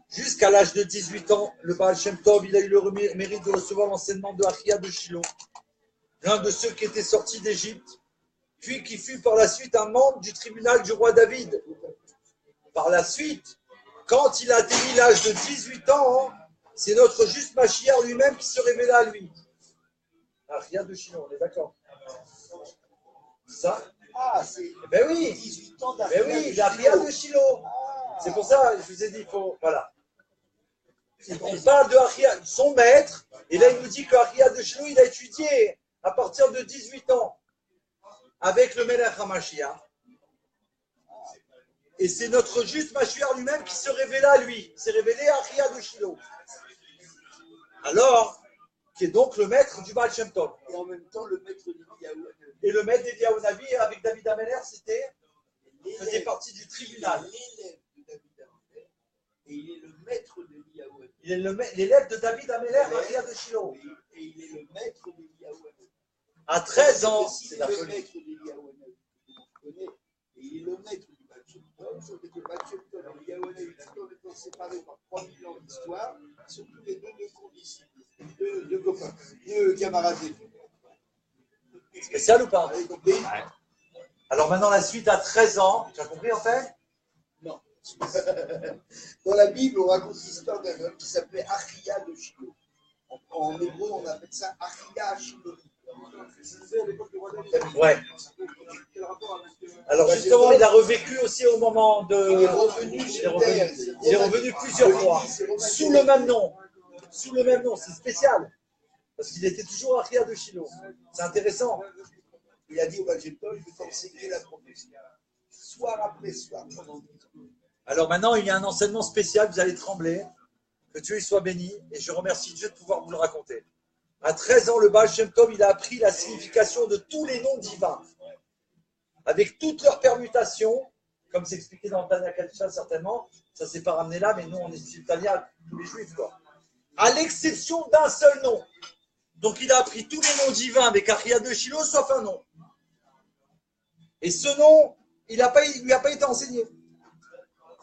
Jusqu'à l'âge de 18 ans, le Baal Shem Tov, il a eu le mérite de recevoir l'enseignement de Achia de Shiloh, l'un de ceux qui étaient sortis d'Égypte, puis qui fut par la suite un membre du tribunal du roi David. Par la suite, quand il a atteint l'âge de 18 ans, c'est notre juste Mashiach lui-même qui se révéla à lui. Achia de Shiloh, on est d'accord? Ça? Ah, c'est Eh ben oui! 18 ans Mais d'Achia oui, de l'Achia Shiloh. de Shiloh. Ah. C'est pour ça, je vous ai dit, il faut. Voilà. On parle de Achia, son maître, et là il nous dit que Achia de Shiloh, il a étudié à partir de 18 ans avec le Melech HaMashiach. Et c'est notre juste Mashiach lui-même qui se révéla à lui. Il s'est révélé à Achia de Shiloh. Alors, qui est donc le maître du Baal Shem Tov. Et en même temps, le maître de Yahweh. Et le maître d'Eliyahu Navi avec David Ameller, c'était, faisait partie du tribunal. L'élève de David Ameller. Et il est le maître de Yahweh. Il est l'élève de David Ameller, Achia de Shiloh. Et il est le maître de Yahweh. À 13 ans, C'est c'est la le folie. maître de Yahweh. Et il est le maître du Baal Shem Tov. Sauf que le Baal Shem Tov et Yahweh, tout en étant séparés par 3000 ans d'histoire, sont tous les deux condisciples, deux copains, deux camarades d'études. Spécial ou pas? Vous avez compris? Alors maintenant, la suite à 13 ans, tu as compris en fait? Non. Dans la Bible, on raconte l'histoire d'un homme qui s'appelait Achia de Shiloh. En hébreu, on appelle ça Achia Shiloh. Ouais. Alors justement, il a revécu aussi au moment de. Il est revenu Il est sur revenu, terre. il est revenu plusieurs fois. Sous le même nom. Sous le même nom, c'est spécial. Parce qu'il était toujours Achia de Shiloh. C'est intéressant. Il a dit au Baal Shem Tov, je vais t'enseigner la prophétie. Soir après soir, pendant 10 ans. Alors maintenant, il y a un enseignement spécial, vous allez trembler. Que Dieu y soit béni, et je remercie Dieu de pouvoir vous le raconter. À 13 ans, le Baal Shem Tov, il a appris la signification de tous les noms divins, avec toutes leurs permutations, comme c'est expliqué dans le Tanya Kadisha certainement, ça ne s'est pas ramené là, mais nous on est le Tanya, tous les juifs, quoi. À l'exception d'un seul nom. Donc il a appris tous les noms divins avec Achia de Shiloh, sauf un nom. Et ce nom, il ne lui a pas été enseigné.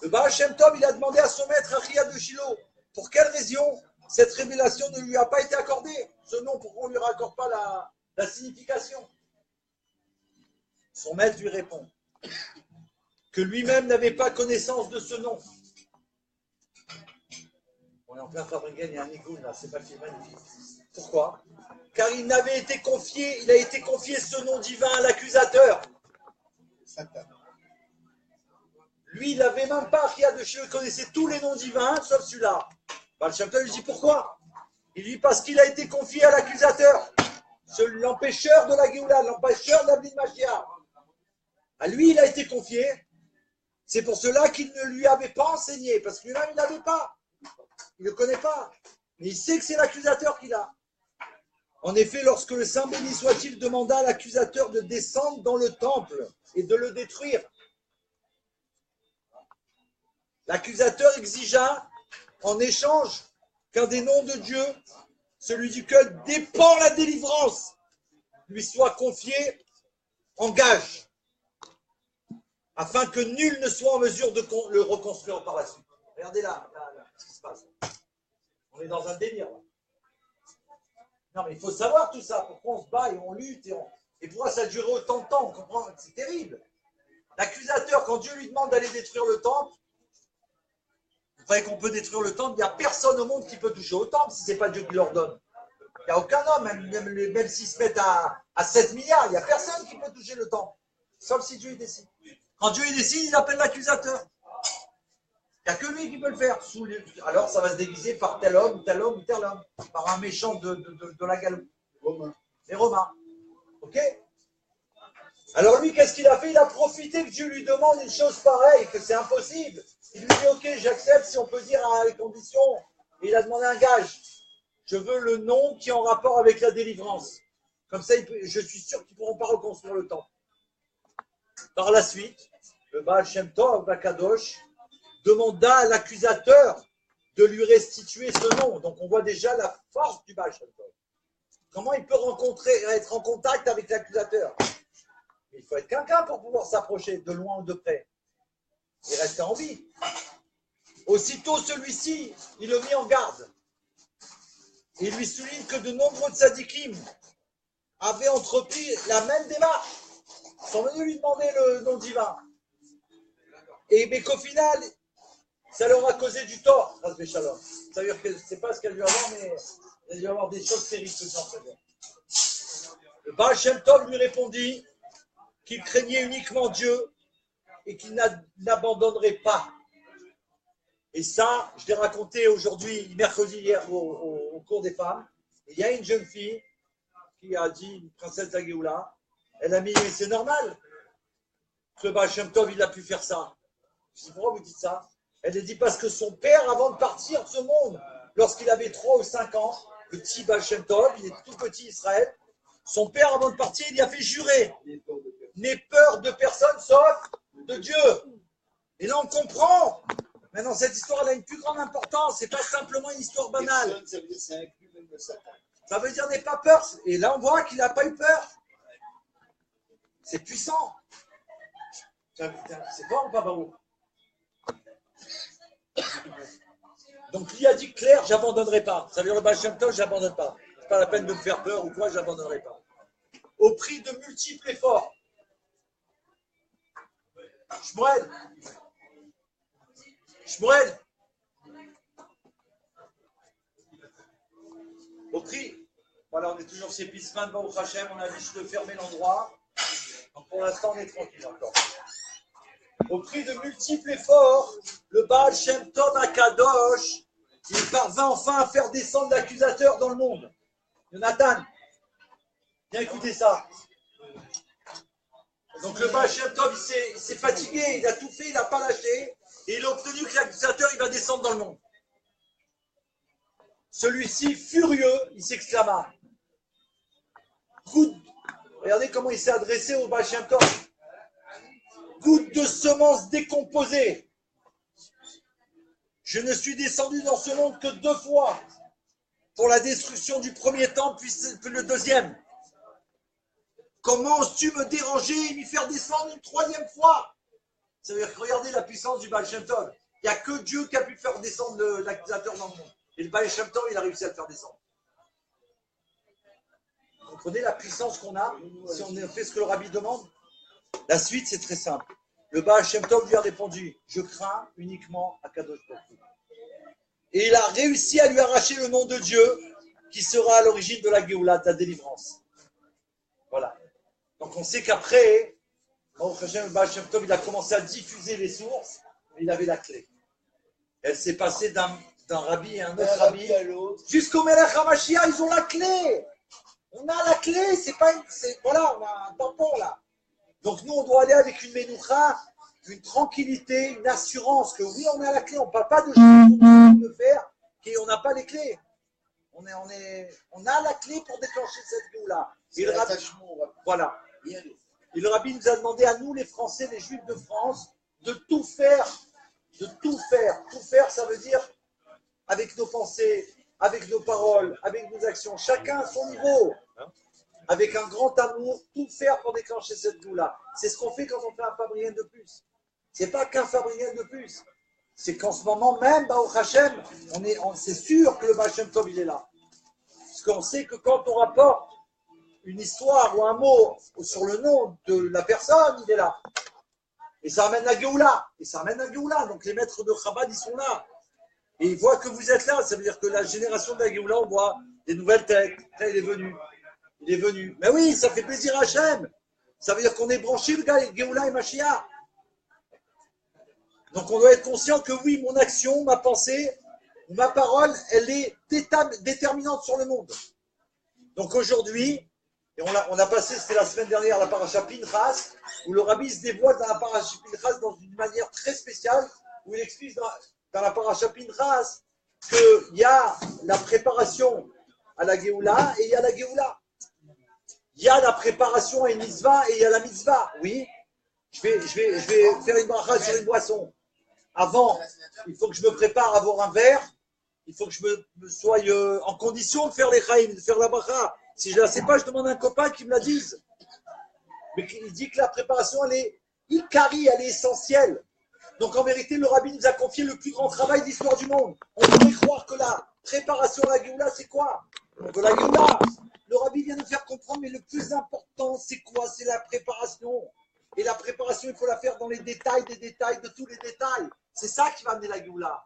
Le Baal Shem Tov, il a demandé à son maître Achia de Shiloh, pour quelle raison cette révélation ne lui a pas été accordée? Ce nom, pourquoi on ne lui raccorde pas la signification? Son maître lui répond que lui-même n'avait pas connaissance de ce nom. On est en plein Fabringen, il y a un Nigoun là, c'est pas magnifique. Pourquoi? Car il a été confié ce nom divin à l'accusateur. Lui, il n'avait même pas Achia de Shiloh, il connaissait tous les noms divins, sauf celui-là. Baal Shem Tov lui dit pourquoi? Il dit parce qu'il a été confié à l'accusateur, l'empêcheur de la Géoula, l'empêcheur de la vie de Mashiach. À lui, il a été confié. C'est pour cela qu'il ne lui avait pas enseigné, parce que lui-même, il n'avait pas. Il ne le connaît pas. Mais il sait que c'est l'accusateur qu'il a. En effet, lorsque le Saint béni soit-il demanda à l'accusateur de descendre dans le temple et de le détruire, l'accusateur exigea en échange qu'un des noms de Dieu, celui duquel dépend la délivrance, lui soit confié en gage, afin que nul ne soit en mesure de le reconstruire par la suite. Regardez là, ce qui se passe. On est dans un délire. Là. Non, mais il faut savoir tout ça. Pourquoi on se bat et on lutte et pourquoi ça a duré autant de temps? On comprend. C'est terrible. L'accusateur, quand Dieu lui demande d'aller détruire le temple, vous croyez qu'on peut détruire le temple? Il n'y a personne au monde qui peut toucher au temple si ce n'est pas Dieu qui l'ordonne. Il n'y a aucun homme, même s'ils se mettent à 7 milliards, il n'y a personne qui peut toucher le temple. Sauf si Dieu y décide. Quand Dieu y décide, il appelle l'accusateur. Il n'y a que lui qui peut le faire. Alors ça va se déguiser par tel homme, tel homme, tel homme. Par un méchant de la Galoue. Les Romains. Ok? Alors lui, qu'est-ce qu'il a fait? Il a profité que Dieu lui demande une chose pareille, que c'est impossible. Il lui dit, ok, j'accepte si on peut dire à les conditions. Et il a demandé un gage. Je veux le nom qui est en rapport avec la délivrance. Comme ça, je suis sûr qu'ils ne pourront pas reconstruire le temple. Par la suite, le Baal Shem Tov, Bakadosh, demanda à l'accusateur de lui restituer ce nom. Donc on voit déjà la force du Baal Shem Tov. Comment il peut être en contact avec l'accusateur? Il faut être quelqu'un pour pouvoir s'approcher de loin ou de près et rester en vie. Aussitôt celui-ci, il le mit en garde. Et il lui souligne que de nombreux tzadikim avaient entrepris la même démarche. Ils sont venus lui demander le nom divin. Mais qu'au final, ça leur a causé du tort. Ça veut dire que c'est pas ce qu'elle lui a avoir, mais il a dû avoir des choses terribles que j'en faisais. Le Baal Shem Tov lui répondit qu'il craignait uniquement Dieu et qu'il n'abandonnerait pas. Et ça, je l'ai raconté aujourd'hui, mercredi, hier, au cours des femmes. Il y a une jeune fille qui a dit, une princesse de la Géoula, elle a mis, mais c'est normal que le Baal Shem Tov, il a pu faire ça. Je dis, pourquoi vous dites ça? Elle a dit, parce que son père, avant de partir de ce monde, lorsqu'il avait 3 ou 5 ans, le petit Baal Shem Tov, il est tout petit Israël, son père, avant de partir, il a fait jurer, n'aie peur de personne sauf de Dieu. Et là, on comprend. Maintenant, cette histoire elle a une plus grande importance. Ce n'est pas simplement une histoire banale. Ça veut dire n'aie pas peur. Et là, on voit qu'il n'a pas eu peur. C'est puissant. C'est fort ou pas, Barou? Donc, lui a dit clair, j'abandonnerai pas. Ça veut dire le Baal Shem Tov, j'abandonne pas. C'est pas la peine de me faire peur ou quoi, j'abandonnerai pas. Au prix de multiples efforts. Shmuel. Au prix. Voilà, on est toujours chez Pisman, Baruch Hashem, on a juste de fermer l'endroit. Donc pour l'instant, on est tranquille encore. Au prix de multiples efforts, le Baal Shem Tov Akadosh, il parvint enfin à faire descendre l'accusateur dans le monde. Jonathan, viens écouter ça. Donc le Baal Shem Tov, il s'est fatigué, il a tout fait, il n'a pas lâché. Et il a obtenu que l'accusateur il va descendre dans le monde. Celui-ci, furieux, il s'exclama. Regardez comment il s'est adressé au Baal Shem Tov. Goutte de semence décomposée. Je ne suis descendu dans ce monde que 2 fois. Pour la destruction du premier temple, puis le deuxième. Comment oses-tu me déranger et m'y faire descendre une 3e fois? Ça veut dire que regardez la puissance du Baal Shem Tov. Il n'y a que Dieu qui a pu faire descendre l'accusateur dans le monde. Et le Baal Shem Tov, il a réussi à le faire descendre. Vous comprenez la puissance qu'on a si on fait ce que le Rabbi demande? La suite, c'est très simple. Le Baal Shem Tov lui a répondu, je crains uniquement Akadosh Baruch Hu. Et il a réussi à lui arracher le nom de Dieu qui sera à l'origine de la Géoula, de la délivrance. Voilà. Donc on sait qu'après, le Baal Shem Tov, il a commencé à diffuser les sources, mais il avait la clé. Elle s'est passée d'un rabbi à un autre rabbi, jusqu'au Melech HaMashiach, ils ont la clé. On a la clé, voilà, on a un tampon là. Donc nous, on doit aller avec une menoucha, une tranquillité, une assurance que oui, on a la clé, on ne parle pas de choses qu'on peut faire, qu'on n'a pas les clés. On a la clé pour déclencher cette Géoula. Voilà. Et le rabbi nous a demandé à nous, les Français, les Juifs de France, de tout faire. De tout faire. Tout faire, ça veut dire avec nos pensées, avec nos paroles, avec nos actions, chacun à son niveau, avec un grand amour, tout faire pour déclencher cette Géoula. C'est ce qu'on fait quand on fait un Fabrien de plus. C'est pas qu'un Fabrien de plus. C'est qu'en ce moment même, Baruch Hashem, c'est sûr que le Baal Shem Tov, il est là. Parce qu'on sait que quand on rapporte une histoire ou un mot sur le nom de la personne, il est là. Et ça amène la Géoula. Donc les maîtres de Chabad, ils sont là. Et ils voient que vous êtes là. Ça veut dire que la génération de la Géoula, on voit des nouvelles têtes. Là, il est venu. Mais oui, ça fait plaisir à Hachem. Ça veut dire qu'on est branché, le gars, Géoula et Mashiach. Donc on doit être conscient que oui, mon action, ma pensée, ma parole, elle est déterminante sur le monde. Donc aujourd'hui, et on a passé, c'était la semaine dernière, la paracha Pinchas, où le rabbi se dévoile dans la paracha Pinchas dans une manière très spéciale, où il explique dans la paracha Pinchas qu'il y a la préparation à la Géoula et il y a la Géoula. Il y a la préparation à une mitzvah et il y a la mitzvah. Oui, je vais faire une bracha sur une boisson. Avant, il faut que je me prépare à avoir un verre. Il faut que je me sois en condition de faire les chaïm, de faire la bracha. Si je ne la sais pas, je demande à un copain qui me la dise. Mais il dit que la préparation, elle est ikari, elle est essentielle. Donc en vérité, le rabbi nous a confié le plus grand travail de l'histoire du monde. On pourrait croire que la préparation à la Géoula, c'est quoi? De la Géoula. Le rabbi vient nous faire comprendre, mais le plus important, c'est quoi? C'est la préparation. Et la préparation, il faut la faire dans les détails des détails, de tous les détails. C'est ça qui va amener la Géoula.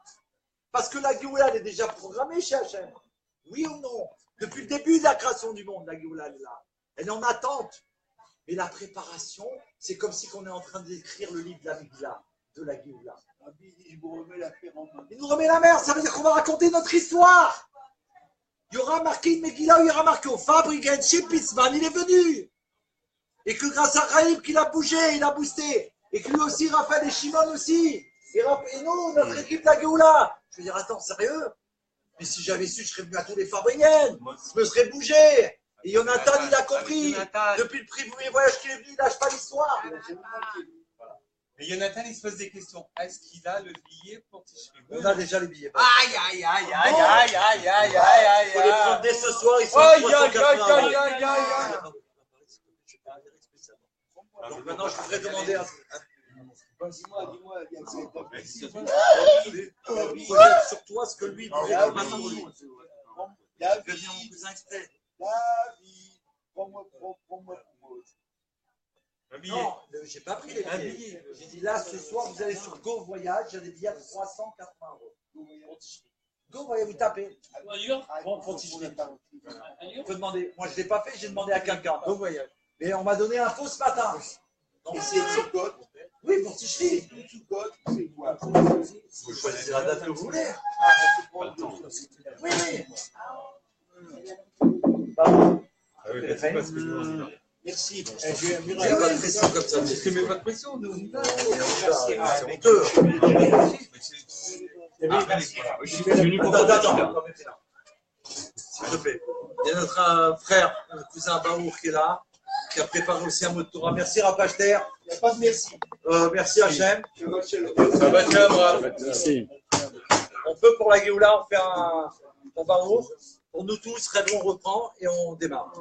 Parce que la Géoula, elle est déjà programmée chez Hachem. Oui ou non? Depuis le début de la création du monde, la Géoula, elle est là. Elle est en attente. Mais la préparation, c'est comme si on est en train d'écrire le livre de la Megillah, de la Géoula. Il nous remet la mer, ça veut dire qu'on va raconter notre histoire. Il y aura marqué une Megillah où il y aura marqué au Fabriken Shipitzman, il est venu. Et que grâce à Raïm qu'il a bougé, il a boosté. Et que lui aussi, Raphaël et Shimon aussi. Et nous, notre équipe de la Géoula. Je veux dire, attends, sérieux? Mais si j'avais su, je serais venu à tous les Fabriens. Je me serais bougé. Et Jonathan, il a compris. Depuis le premier voyage qu'il est venu, il lâche pas l'histoire. Mais Jonathan, il se pose des questions. Est-ce qu'il a le billet pour Tishri? On a déjà les billets. Aïe, aïe, aïe, aïe, aïe, aïe, aïe, aïe, Il faut les prendre dès ce soir, ils sont aïe, 380 aïe, aïe, aïe. Donc maintenant, je voudrais demander à... Dis-moi, Projette sur toi ce que lui projette maintenant. David, Mon cousin exprès. prends-moi. Un billet. Non, j'ai pas pris les billets. J'ai dit là, ce soir, vous allez sur Go Voyage, il y a des billets à 380 €. Go Voyage, vous tapez. Pour Tishri. On peut demander. Moi, je ne l'ai pas fait, j'ai demandé à quelqu'un. Go Voyage. Mais on m'a donné info ce matin. Donc, C'est Sukkot. oui, pour Tishri. Sukkot, c'est quoi? Vous choisissez la date que vous voulez. Oui. Pardon. Ah oui, mais c'est pas ce que je pense. Merci. Il n'y a pas de pression comme ça. Tu ne mets pas de pression, nous. C'est honteux. Je suis venu pour Attends. S'il te plaît. Il y a notre frère, notre cousin Baour qui est là, qui a préparé aussi un mot de Torah. Merci Rapachter. Il n'y a pas de merci. Merci Hachem. Ça va, Shalom. Merci. On peut pour la Géoula, on fait un Baour. Pour nous tous, rêve, on reprend et on démarre.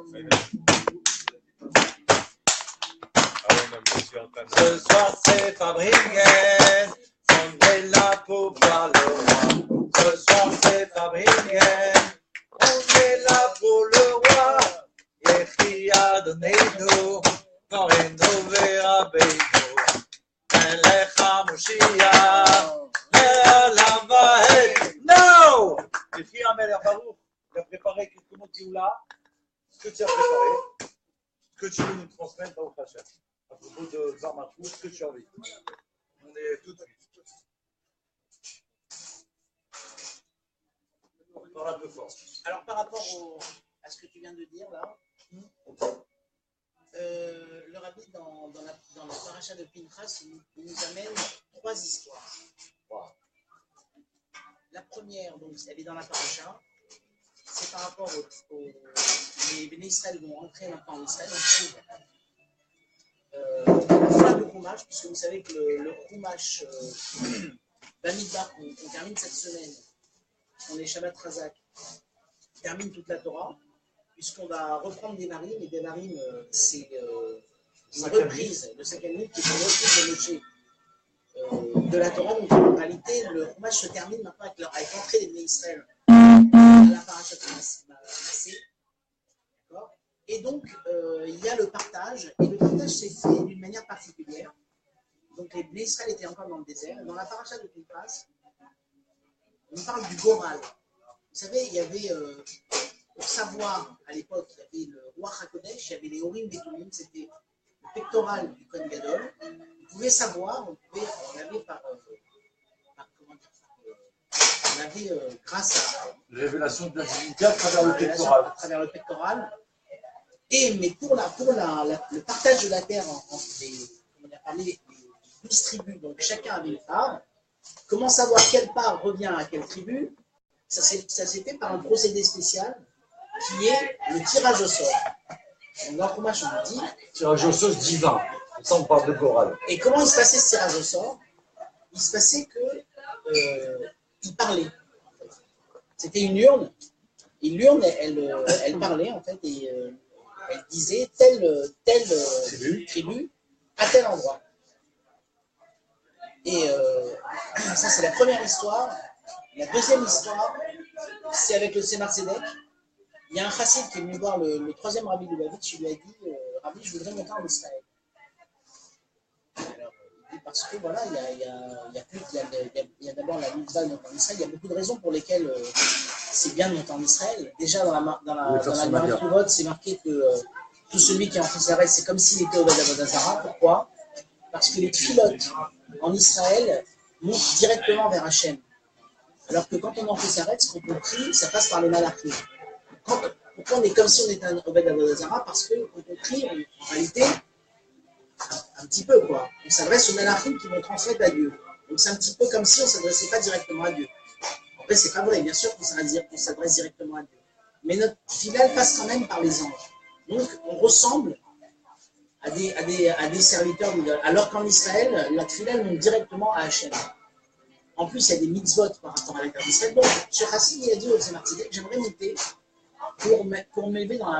Ce soir c'est Fabringen, on est là pour voir le roi. Ce soir c'est Fabringen, on est là pour le roi. Yehi Adonenu, Korenu ve'Rabbeinu, Melech Moshiach, Le'olam va'ed. No! Yehi Amelech Baruch, il a préparé quelques mots de Géoula. Ce que tu as préparé, ce que tu veux nous transmettre dans le Hachem. À propos de Zarmatou, ce que tu as envie. On est tout de suite. On parle un peu fort. Alors, par rapport à ce que tu viens de dire là, le rabbi, dans la paracha de Pinchas, il nous amène 3 histoires. Wow. La première, donc, elle est dans la paracha, c'est par rapport les Béné Israël vont entrer maintenant en Israël, fin du Chumash, puisque vous savez que le Chumash Bamidbar qu'on termine cette semaine, on est Shabbat Razak, termine toute la Torah, puisqu'on va reprendre des Devarim, et Devarim, c'est une reprise, le 5e livre, qui est une reprise de Moshe de la Torah. Donc en réalité, le Chumash se termine maintenant avec l'entrée des Béné Israël à la paracha de Massé. Et donc, il y a le partage, et le partage s'est fait d'une manière particulière. Donc, les Béné Israël étaient encore dans le désert. Dans la paracha de Pinchas, on parle du Goral. Vous savez, il y avait, pour savoir, à l'époque, il y avait le roi HaKodesh, il y avait les Horim et Tumim, c'était le pectoral du Kohen Gadol. Vous pouvez savoir, on avait grâce à Révélation de la divinité à travers le pectoral. À travers le pectoral. Mais pour le partage de la terre entre les 12 tribus, donc chacun avait une part, comment savoir quelle part revient à quelle tribu? Ça s'est fait par un procédé spécial qui est le tirage au sort. Donc dans le Chumash, on dit. Tirage au sort divin. Ça, on parle de Goral. Et comment il se passait ce tirage au sort? Il se passait qu'il parlait. C'était une urne. Et l'urne, elle parlait en fait, et elle disait telle tribu à tel endroit. Et ça, c'est la première histoire. La deuxième histoire, c'est avec le Tzemar Tzedek. Il y a un chassid qui est venu voir le 3e rabbi de Lubavitch. Il lui a dit Rabbi, je voudrais monter en Israël. Alors, parce que voilà, il y a d'abord la mitzvah de monter en Israël. Il y a beaucoup de raisons pour lesquelles c'est bien de monter en Israël. Déjà, dans la Trouvot, c'est marqué que tout celui qui est en Israël, c'est comme s'il était au Beth Avodah Zarah. Pourquoi? Parce que les tfilotes en Israël montent directement vers Hachem. Alors que quand on en Israël, ce qu'on prie, ça passe par les malachim. Pourquoi on est comme si on était au Beth Avodah Zarah? Parce que quand on prie, en réalité, un petit peu quoi. On s'adresse aux malachim qui vont transmettre à Dieu. Donc c'est un petit peu comme si on ne s'adressait pas directement à Dieu. Après, c'est pas vrai, bien sûr qu'on s'adresse directement à Dieu. Mais notre filiale passe quand même par les anges. Donc, on ressemble à des serviteurs d'idole. Alors qu'en Israël, notre filiale monte directement à Hachem. En plus, il y a des mitzvot par rapport à la terre d'Israël. Donc, Cheikh Hassid, il a dit au Tzemar Tzedek, j'aimerais monter pour m'élever dans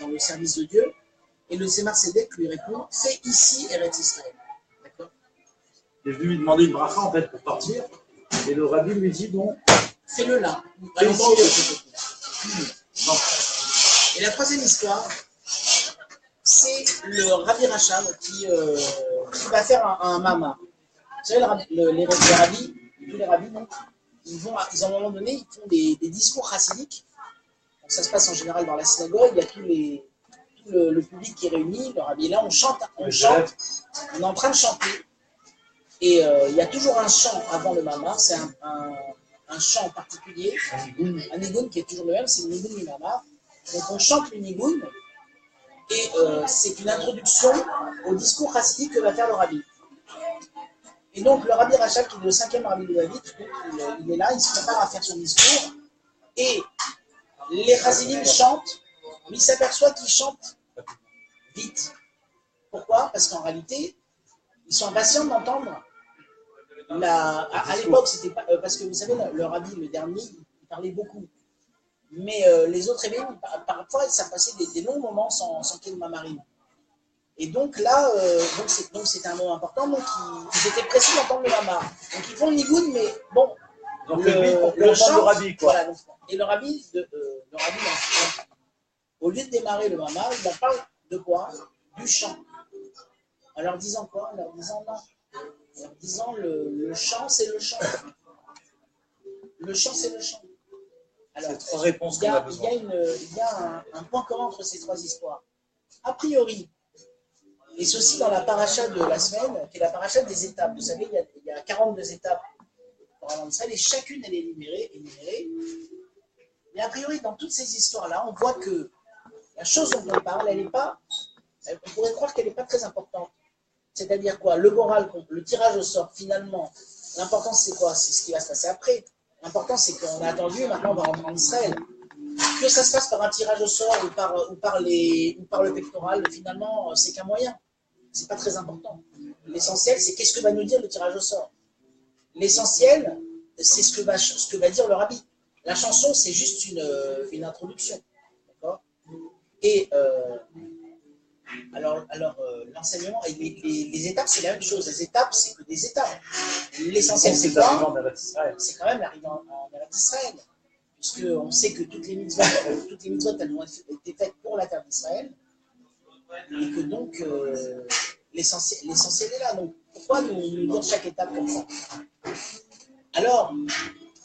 le service de Dieu. Et le Tzemar Tzedek lui répond, fais ici Eretz Israël. D'accord? Il est venu lui demander une bracha en fait pour partir. Et le rabbi lui dit donc, fais-le là. Et la troisième histoire, c'est le Rabbi Rachab qui va faire un mama. Vous savez, les rabbis, tous les rabbis, donc, à un moment donné, ils font des discours chassidiques. Donc, ça se passe en général dans la synagogue, il y a tout le public qui est réuni, le rabbi est là, on chante, on est en train de chanter. Et il y a toujours un chant avant le mamar, c'est un chant particulier, un nigoun qui est toujours le même, c'est le nigoun du mamar. Donc on chante le nigoun, Et c'est une introduction au discours chassidique que va faire le rabbi. Et donc le rabbi Rachab, qui est le 5e rabbi de David, il est là, il se prépare à faire son discours. Et les chassidim chantent, mais il s'aperçoit qu'ils chantent vite. Pourquoi? Parce qu'en réalité, ils sont impatients d'entendre. À l'époque, c'était pas parce que vous savez, le rabbi, le dernier, il parlait beaucoup. Mais les autres rabbins, parfois, ça passait des longs moments sans qu'il y ait de mamarine. Et donc là, donc c'était un moment important. Donc ils étaient pressés d'entendre le mamar. Donc ils font le nigoud, mais bon. Donc le chant, le rabbi, quoi. Voilà, donc, et le rabbi, au lieu de démarrer le mamar, il leur parle de quoi? Du chant. En leur disant quoi? En leur disant non. En leur disant le chant, c'est le chant. Le chant, c'est le chant. Alors, c'est 3 réponses il y qu'on a a, besoin. il y a un point commun entre ces 3 histoires. A priori, et ceci dans la paracha de la semaine, qui est la paracha des étapes. Vous savez, il y a 42 étapes pour avoir ça, et chacune, elle est énumérée. Mais a priori, dans toutes ces histoires-là, on voit que la chose dont on parle, on pourrait croire qu'elle n'est pas très importante. C'est-à-dire quoi? Le moral, le tirage au sort, finalement, l'important c'est quoi? C'est ce qui va se passer après. L'important c'est qu'on a attendu, maintenant on va rentrer en Israël. Que ça se passe par un tirage au sort ou par le pectoral, finalement, c'est qu'un moyen. C'est pas très important. L'essentiel, c'est qu'est-ce que va nous dire le tirage au sort. L'essentiel, c'est ce que va dire le rabbi. La chanson, c'est juste une introduction. D'accord? Et alors l'enseignement et les étapes, c'est la même chose. Les étapes, c'est que des étapes. L'essentiel, c'est quoi? C'est quand même l'arrivée en Eretz Israël. Puisqu'on sait que toutes les mitzvot, elles ont été faites pour la terre d'Israël. Et que donc, l'essentiel est là. Donc, pourquoi nous dire chaque étape comme ça? Alors,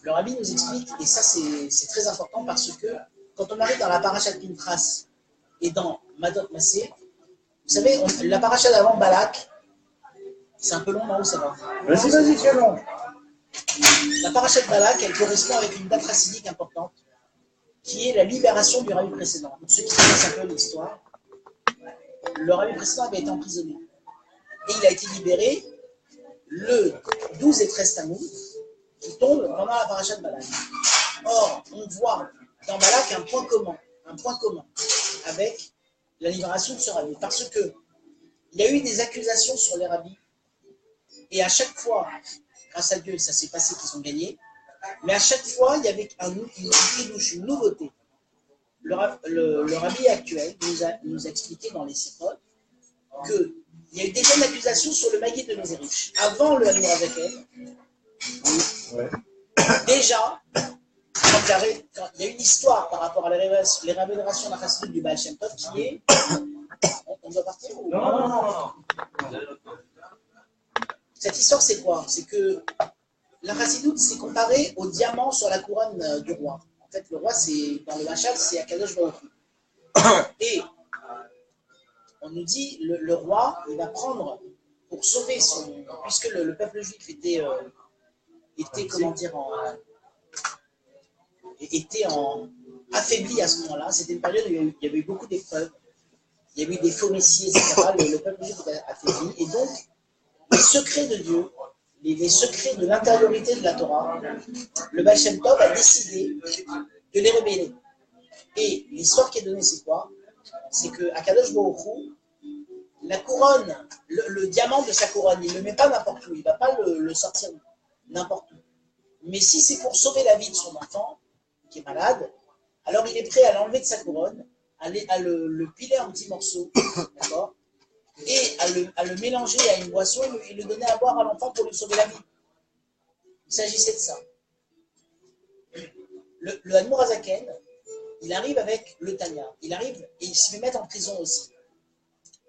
le rabbi nous explique, et ça c'est très important parce que quand on arrive dans la paracha de Pintras et dans Madot Massé, vous savez, la paracha d'avant, Balak, c'est un peu long, non? Ça va? Vas-y, c'est long. La paracha de Balak, elle correspond avec une date chassidique importante, qui est la libération du rabbi précédent. Pour ceux qui connaissent un peu l'histoire, le rabbi précédent avait été emprisonné. Et il a été libéré le 12 et 13 Tammuz, qui tombe pendant la paracha de Balak. Or, on voit dans Balak un point commun avec la libération de ce rabbi. Parce que il y a eu des accusations sur les rabbis, et à chaque fois, grâce à Dieu, ça s'est passé qu'ils ont gagné, mais à chaque fois, il y avait une nouveauté. Le rabbi actuel nous a expliqué dans les sirotes qu'il y a eu déjà une accusation sur le maguet de Mézérich. Avant le Hanur Azaken, déjà, quand il y a une histoire par rapport à les révélations de la Chassidut du Baal Shem Tov qui est... On doit partir ou... Non. Cette histoire, c'est quoi? C'est que la Chassidut, c'est comparé au diamant sur la couronne du roi. En fait, le roi, dans le Machal, c'est Akadosh Baruch Hu. Et on nous dit, le roi, il va prendre, pour sauver puisque le peuple juif était comment dire, affaibli à ce moment-là. C'était une période où il y avait eu beaucoup d'épreuves. Il y avait eu des faux messies, etc. Le peuple juif était affaibli. Et donc, les secrets de Dieu, les secrets de l'intériorité de la Torah, le Baal Shem Tov a décidé de les révéler. Et l'histoire qui est donnée, c'est quoi? C'est qu'à Kadosh Baruch Hu, la couronne, le diamant de sa couronne, il ne le met pas n'importe où, il ne va pas le sortir n'importe où. Mais si c'est pour sauver la vie de son enfant, qui est malade, alors il est prêt à l'enlever de sa couronne, à le piler en petits morceaux, d'accord, et à le mélanger à une boisson et le donner à boire à l'enfant pour lui sauver la vie. Il s'agissait de ça. Le Admour Azaken, il arrive avec le Tanya. Il arrive et il se fait mettre en prison aussi.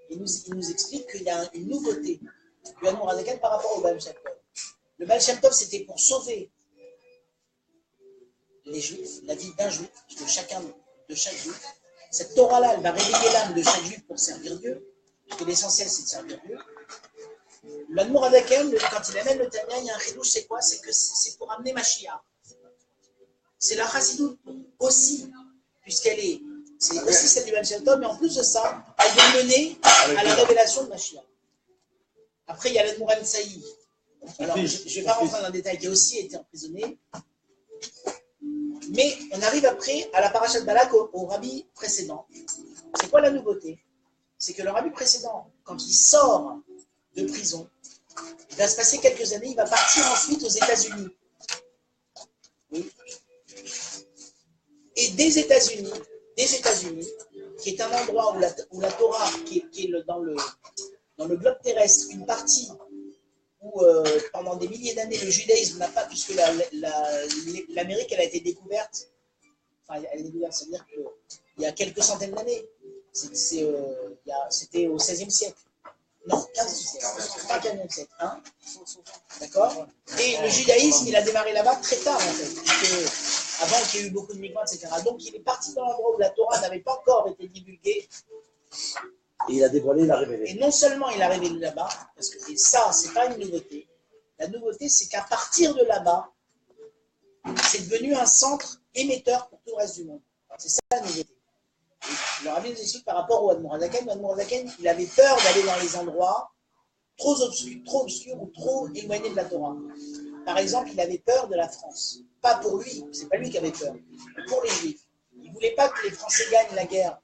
Il nous explique qu'il y a une nouveauté du Admour Azaken par rapport au Baal Shem Tov. Le Baal Shem Tov, c'était pour sauver les Juifs, la vie d'un Juif, de chaque Juif. Cette Torah-là, elle va réveiller l'âme de chaque Juif pour servir Dieu, parce que l'essentiel, c'est de servir Dieu. L'Admour Azaken, quand il amène le Tanya, il y a un chidouche, c'est quoi? C'est que c'est pour amener Mashiach. C'est la Chassidut aussi, puisqu'elle est C'est aussi celle du Baal Shem Tov, mais en plus de ça, elle va mener à la révélation de Mashiach. Après, il y a l'Admour Saïd. Alors, je ne vais pas rentrer dans le détail, qui a aussi été emprisonné. Mais on arrive après à la paracha de Balak au rabbi précédent. C'est quoi la nouveauté? C'est que le rabbi précédent, quand il sort de prison, il va se passer quelques années, il va partir ensuite aux États-Unis. Oui. Et des États-Unis, qui est un endroit où la Torah, qui est dans le globe terrestre, une partie où pendant des milliers d'années le judaïsme n'a pas, puisque l'Amérique elle a été découverte, enfin elle est découverte, c'est-à-dire qu'il y a quelques centaines d'années, c'était au XVIe siècle, non, 15e siècle, pas 15e siècle, hein, d'accord. Et le judaïsme il a démarré là-bas très tard en fait, puisque avant qu'il y ait eu beaucoup de migrants, etc. Donc il est parti dans l'endroit où la Torah n'avait pas encore été divulguée. Et il a dévoilé, il a révélé. Et non seulement il a révélé là-bas, et ça, c'est pas une nouveauté. La nouveauté, c'est qu'à partir de là-bas, c'est devenu un centre émetteur pour tout le reste du monde. C'est ça la nouveauté. Et le rabbi nous explique par rapport au Admour Hazaken. L'Admour Hazaken, il avait peur d'aller dans les endroits trop obscurs ou trop éloignés de la Torah. Par exemple, il avait peur de la France. Pas pour lui, c'est pas lui qui avait peur, mais pour les Juifs. Il ne voulait pas que les Français gagnent la guerre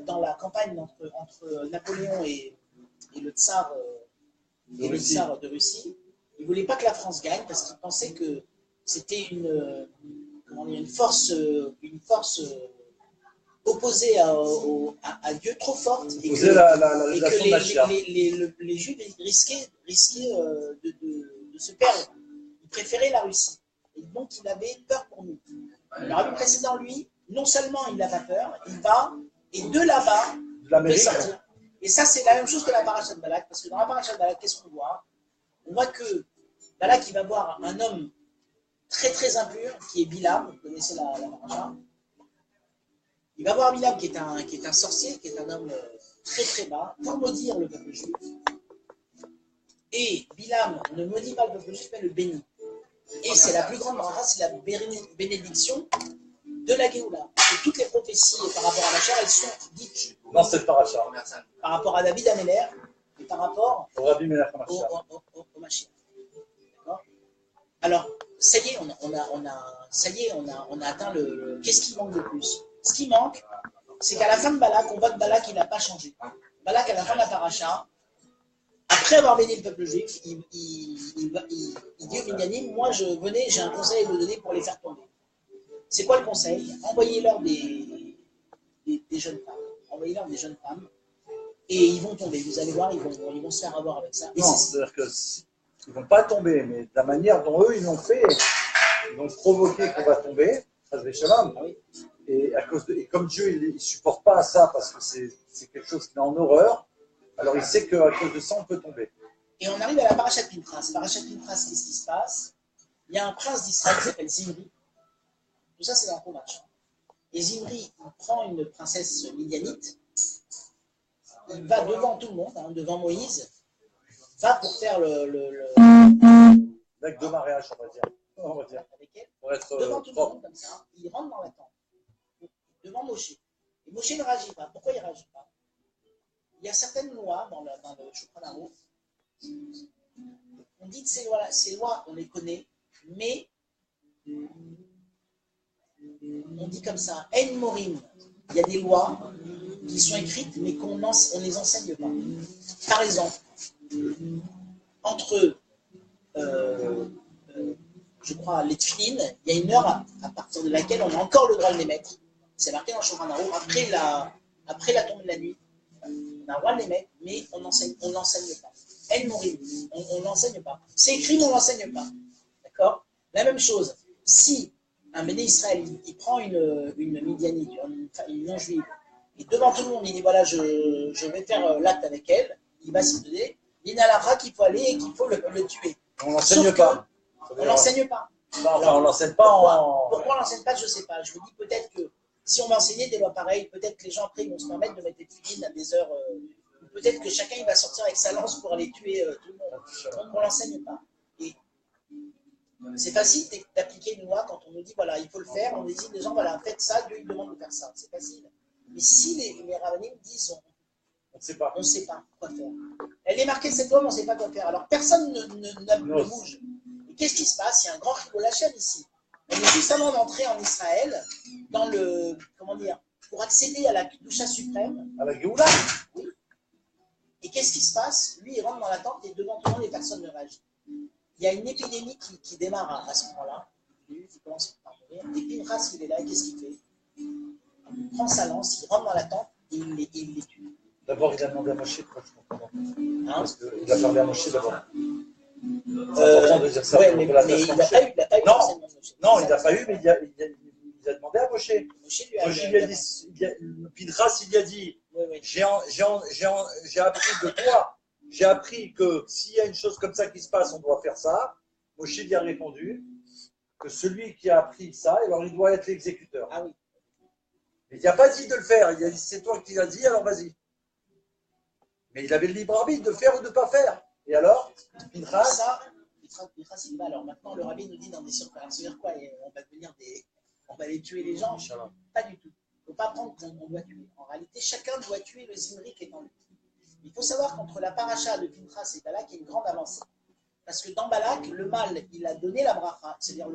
dans la campagne entre Napoléon et le tsar de Russie. Il ne voulait pas que la France gagne parce qu'il pensait que c'était une force opposée à Dieu trop forte et que les Juifs risquaient de se perdre. Il préférait la Russie. Et donc il avait peur pour nous. Le rabbi précédent, lui, non seulement il n'a pas peur, il va, et de là-bas, il peut sortir. Et ça, c'est la même chose que la paracha de Balak, parce que dans la paracha de Balak, qu'est-ce qu'on voit? On voit que Balak, il va voir un homme très très impur, qui est Bilam, vous connaissez la paracha. Il va voir Bilam, qui est un sorcier, qui est un homme très très bas, pour maudire le peuple juif. Et Bilam ne maudit pas le peuple juif, mais le bénit. Et c'est la plus grande bracha, c'est la bénédiction de la Géoula. Et toutes les prophéties par rapport à Machar, elles sont dites dans cette paracha. Par rapport à David Améler et par rapport au Rabbi Meler au Mashiach. D'accord. Alors, ça y est, on a atteint le. Qu'est-ce qui manque de plus? Ce qui manque, c'est qu'à la fin de Balak, on voit que Balak, il n'a pas changé. Balak, à la fin de la paracha, après avoir béni le peuple juif, il dit au Binyamin, moi j'ai un conseil à vous donner pour les faire tomber. C'est quoi le conseil? Envoyez-leur des jeunes femmes. Envoyez-leur des jeunes femmes. Et ils vont tomber. Vous allez voir, ils vont se faire avoir avec ça. Et non, c'est-à-dire qu'ils ne vont pas tomber, mais de la manière dont eux, ils l'ont fait, ils ont provoqué qu'on va tomber, ça se fait shalom. Ah oui. Et comme Dieu, il ne supporte pas ça parce que c'est quelque chose qui est en horreur, alors il sait qu'à cause de ça, on peut tomber. Et on arrive à la parachat Pinchas. Parachat Pinchas, qu'est-ce qui se passe? Il y a un prince d'Israël qui s'appelle Zimri. Tout ça, c'est dans le Chumash. Et Zimri, il prend une princesse midianite, il va devant tout le monde, hein, devant Moïse, va pour faire L'acte de mariage, on va dire. Avec elle, pour être devant tout le propre. monde, comme ça, il rentre dans la tente, devant Moshe. Et Moshe ne réagit pas. Pourquoi il ne réagit pas? Il y a certaines lois dans le Shulchan Aruch. On dit que ces lois, on les connaît, mais on dit comme ça, En Morim, il y a des lois qui sont écrites, mais on ne les enseigne pas. Par exemple, entre, je crois, les tefilines, il y a une heure à partir de laquelle on a encore le droit de les mettre. C'est marqué dans le Shulchan Aruch, après la tombée de la nuit. On a le droit de les mettre, mais on n'enseigne pas. En Morim, on n'enseigne pas. C'est écrit, mais on n'enseigne pas. D'accord? La même chose, si un Béné Israël, il prend une Midianite, une non-juive, et devant tout le monde, il dit voilà, je vais faire l'acte avec elle, il va s'y donner, il y a la qu'il faut aller et qu'il faut le tuer. On n'enseigne pas. On n'enseigne pas. On l'enseigne pas. Pourquoi on l'enseigne pas, je ne sais pas. Je vous dis peut-être que si on m'enseignait des lois pareilles, peut-être que les gens après ils vont se permettre de mettre des tefilines à des heures. Peut-être que chacun il va sortir avec sa lance pour aller tuer tout le monde. Donc on ne l'enseigne pas. Et C'est facile d'appliquer une loi quand on nous dit, voilà, il faut le faire, on désigne des gens, voilà, faites ça, Dieu il demande de faire ça. C'est facile. Mais si les rabbinim disent, On ne sait pas. on ne sait pas quoi faire. Elle est marquée cette loi, mais on ne sait pas quoi faire. Alors personne ne bouge. Et qu'est-ce qui se passe? Il y a un grand Chibou Lachem ici. On est justement d'entrer en Israël dans le, comment dire, pour accéder à la Kedusha suprême. À la Géoula. Oui. Et qu'est-ce qui se passe? Lui, il rentre dans la tente et devant tout le monde, les personnes ne réagissent. Il y a une épidémie qui démarre à ce moment-là. Il commence par mourir. Et Pinchas, il est là, et qu'est-ce qu'il fait? Il prend sa lance, il rentre dans la tente et il les tue. D'abord, il a demandé à Moshe, quoi, je comprends. Hein? Parce qu'il a parlé à Moshe d'abord. C'est important de dire ça. Ouais, mais il n'a pas eu Non, non, il n'a pas eu, mais il a demandé à Moshe. Moshe lui a dit, Pinchas, il lui a dit, oui. j'ai appris de toi. J'ai appris que s'il y a une chose comme ça qui se passe, on doit faire ça. Moshe lui a répondu que celui qui a appris ça, alors il doit être l'exécuteur. Ah oui. Mais il n'a pas dit de le faire. Il a dit c'est toi qui l'as dit, alors vas-y. Mais il avait le libre arbitre de faire ou de ne pas faire. Et alors, Pinchas, Pinchas, il va. Alors maintenant, le rabbi nous dit dans des circonstances, ça veut dire quoi? On va les tuer les gens. Pas du tout. Il ne faut pas prendre qu'on doit tuer. En réalité, chacun doit tuer le Zimri qui est en lui. Il faut savoir qu'entre la paracha de Pinchas et Balak, il y a une grande avancée. Parce que dans Balak, le mâle, il a donné la bracha, c'est-à-dire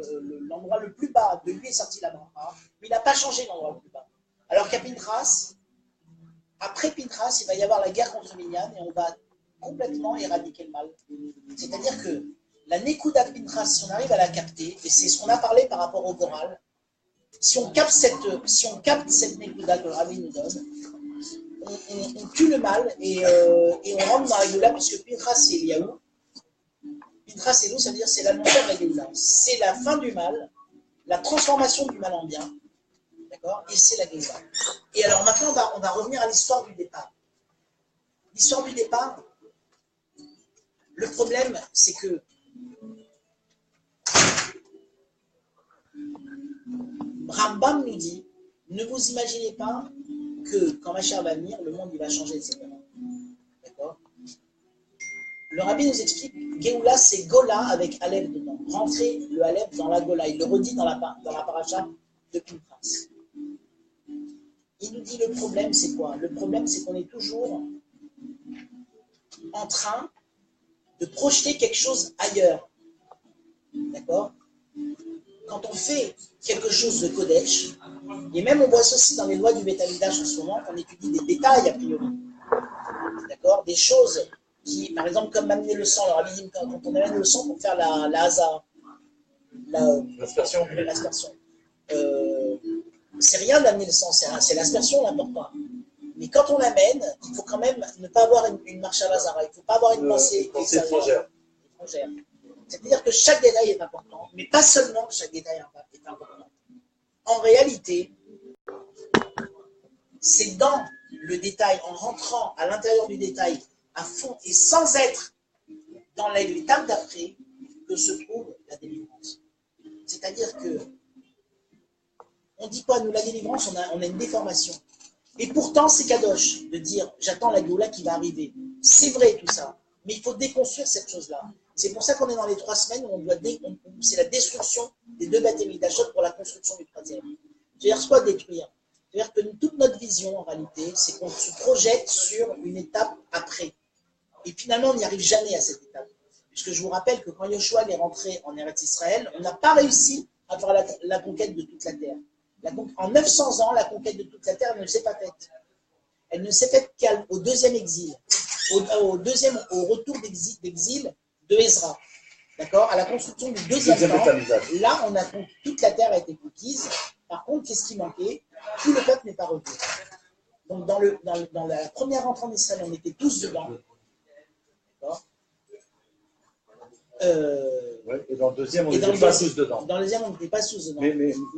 l'endroit le plus bas, de lui est sorti la bracha, mais il n'a pas changé l'endroit le plus bas. Alors qu'à Pinchas, après Pinchas, il va y avoir la guerre contre Minyan et on va complètement éradiquer le mal. C'est-à-dire que la Nekuda de Pinchas, si on arrive à la capter, et c'est ce qu'on a parlé par rapport au Goral, si on capte cette Nekuda que le Rabbi nous donne, on tue le mal et on rentre dans la Géoula, puisque Pinchas c'est Eliaou. Pinchas c'est nous, ça veut dire c'est l'annonceur de la Géoula. C'est la fin du mal, la transformation du mal en bien. D'accord? Et c'est la Géoula. Et alors maintenant, on va revenir à l'histoire du départ. L'histoire du départ, le problème, c'est que Rambam nous dit, ne vous imaginez pas que quand Mashiach va venir, le monde il va changer, etc. D'accord? Le rabbi nous explique, Géoula c'est Gola avec Aleph dedans. Rentrer le Aleph dans la Gola. Il le redit dans la paracha de Pinchas. Il nous dit le problème c'est quoi? Le problème c'est qu'on est toujours en train de projeter quelque chose ailleurs. D'accord? Quand on fait quelque chose de Kodesh, et même on voit ça aussi dans les lois du Beth Amikdash en ce moment, on étudie des détails a priori. D'accord? Des choses qui, par exemple, comme amener le sang, le rabbi dit quand on amène le sang pour faire la hazara, l'aspersion. C'est rien d'amener le sang, c'est l'aspersion l'important. Mais quand on l'amène, il faut quand même ne pas avoir une marche à hazara, il ne faut pas avoir une pensée étrangère. C'est-à-dire que chaque détail est important, mais pas seulement que chaque détail est important. En réalité, c'est dans le détail, en rentrant à l'intérieur du détail à fond et sans être dans l'étape d'après, que se trouve la délivrance. C'est-à-dire que, on dit quoi, nous, la délivrance, on a une déformation. Et pourtant, c'est kadosh de dire, j'attends la Géoula qui va arriver. C'est vrai tout ça, mais il faut déconstruire cette chose-là. C'est pour ça qu'on est dans les 3 semaines où c'est la destruction des 2 Beth Amikdashot pour la construction du 3e. C'est-à-dire quoi détruire? C'est-à-dire que toute notre vision, en réalité, c'est qu'on se projette sur une étape après. Et finalement, on n'y arrive jamais à cette étape. Puisque je vous rappelle que quand Yoshua est rentré en Eretz Israël, on n'a pas réussi à faire la conquête de toute la terre. En 900 ans, la conquête de toute la terre ne s'est pas faite. Elle ne s'est faite qu'au 2e exil, au retour d'exil de Ezra. D'accord? À la construction du 2e temple, là, toute la terre a été conquise. Par contre, qu'est-ce qui manquait? Tout le peuple n'est pas revenu. Donc, dans la première entrée en Israël, on était tous dedans. D'accord? Et dans le deuxième, on n'était pas tous dedans. Dans le deuxième, on n'était pas tous dedans.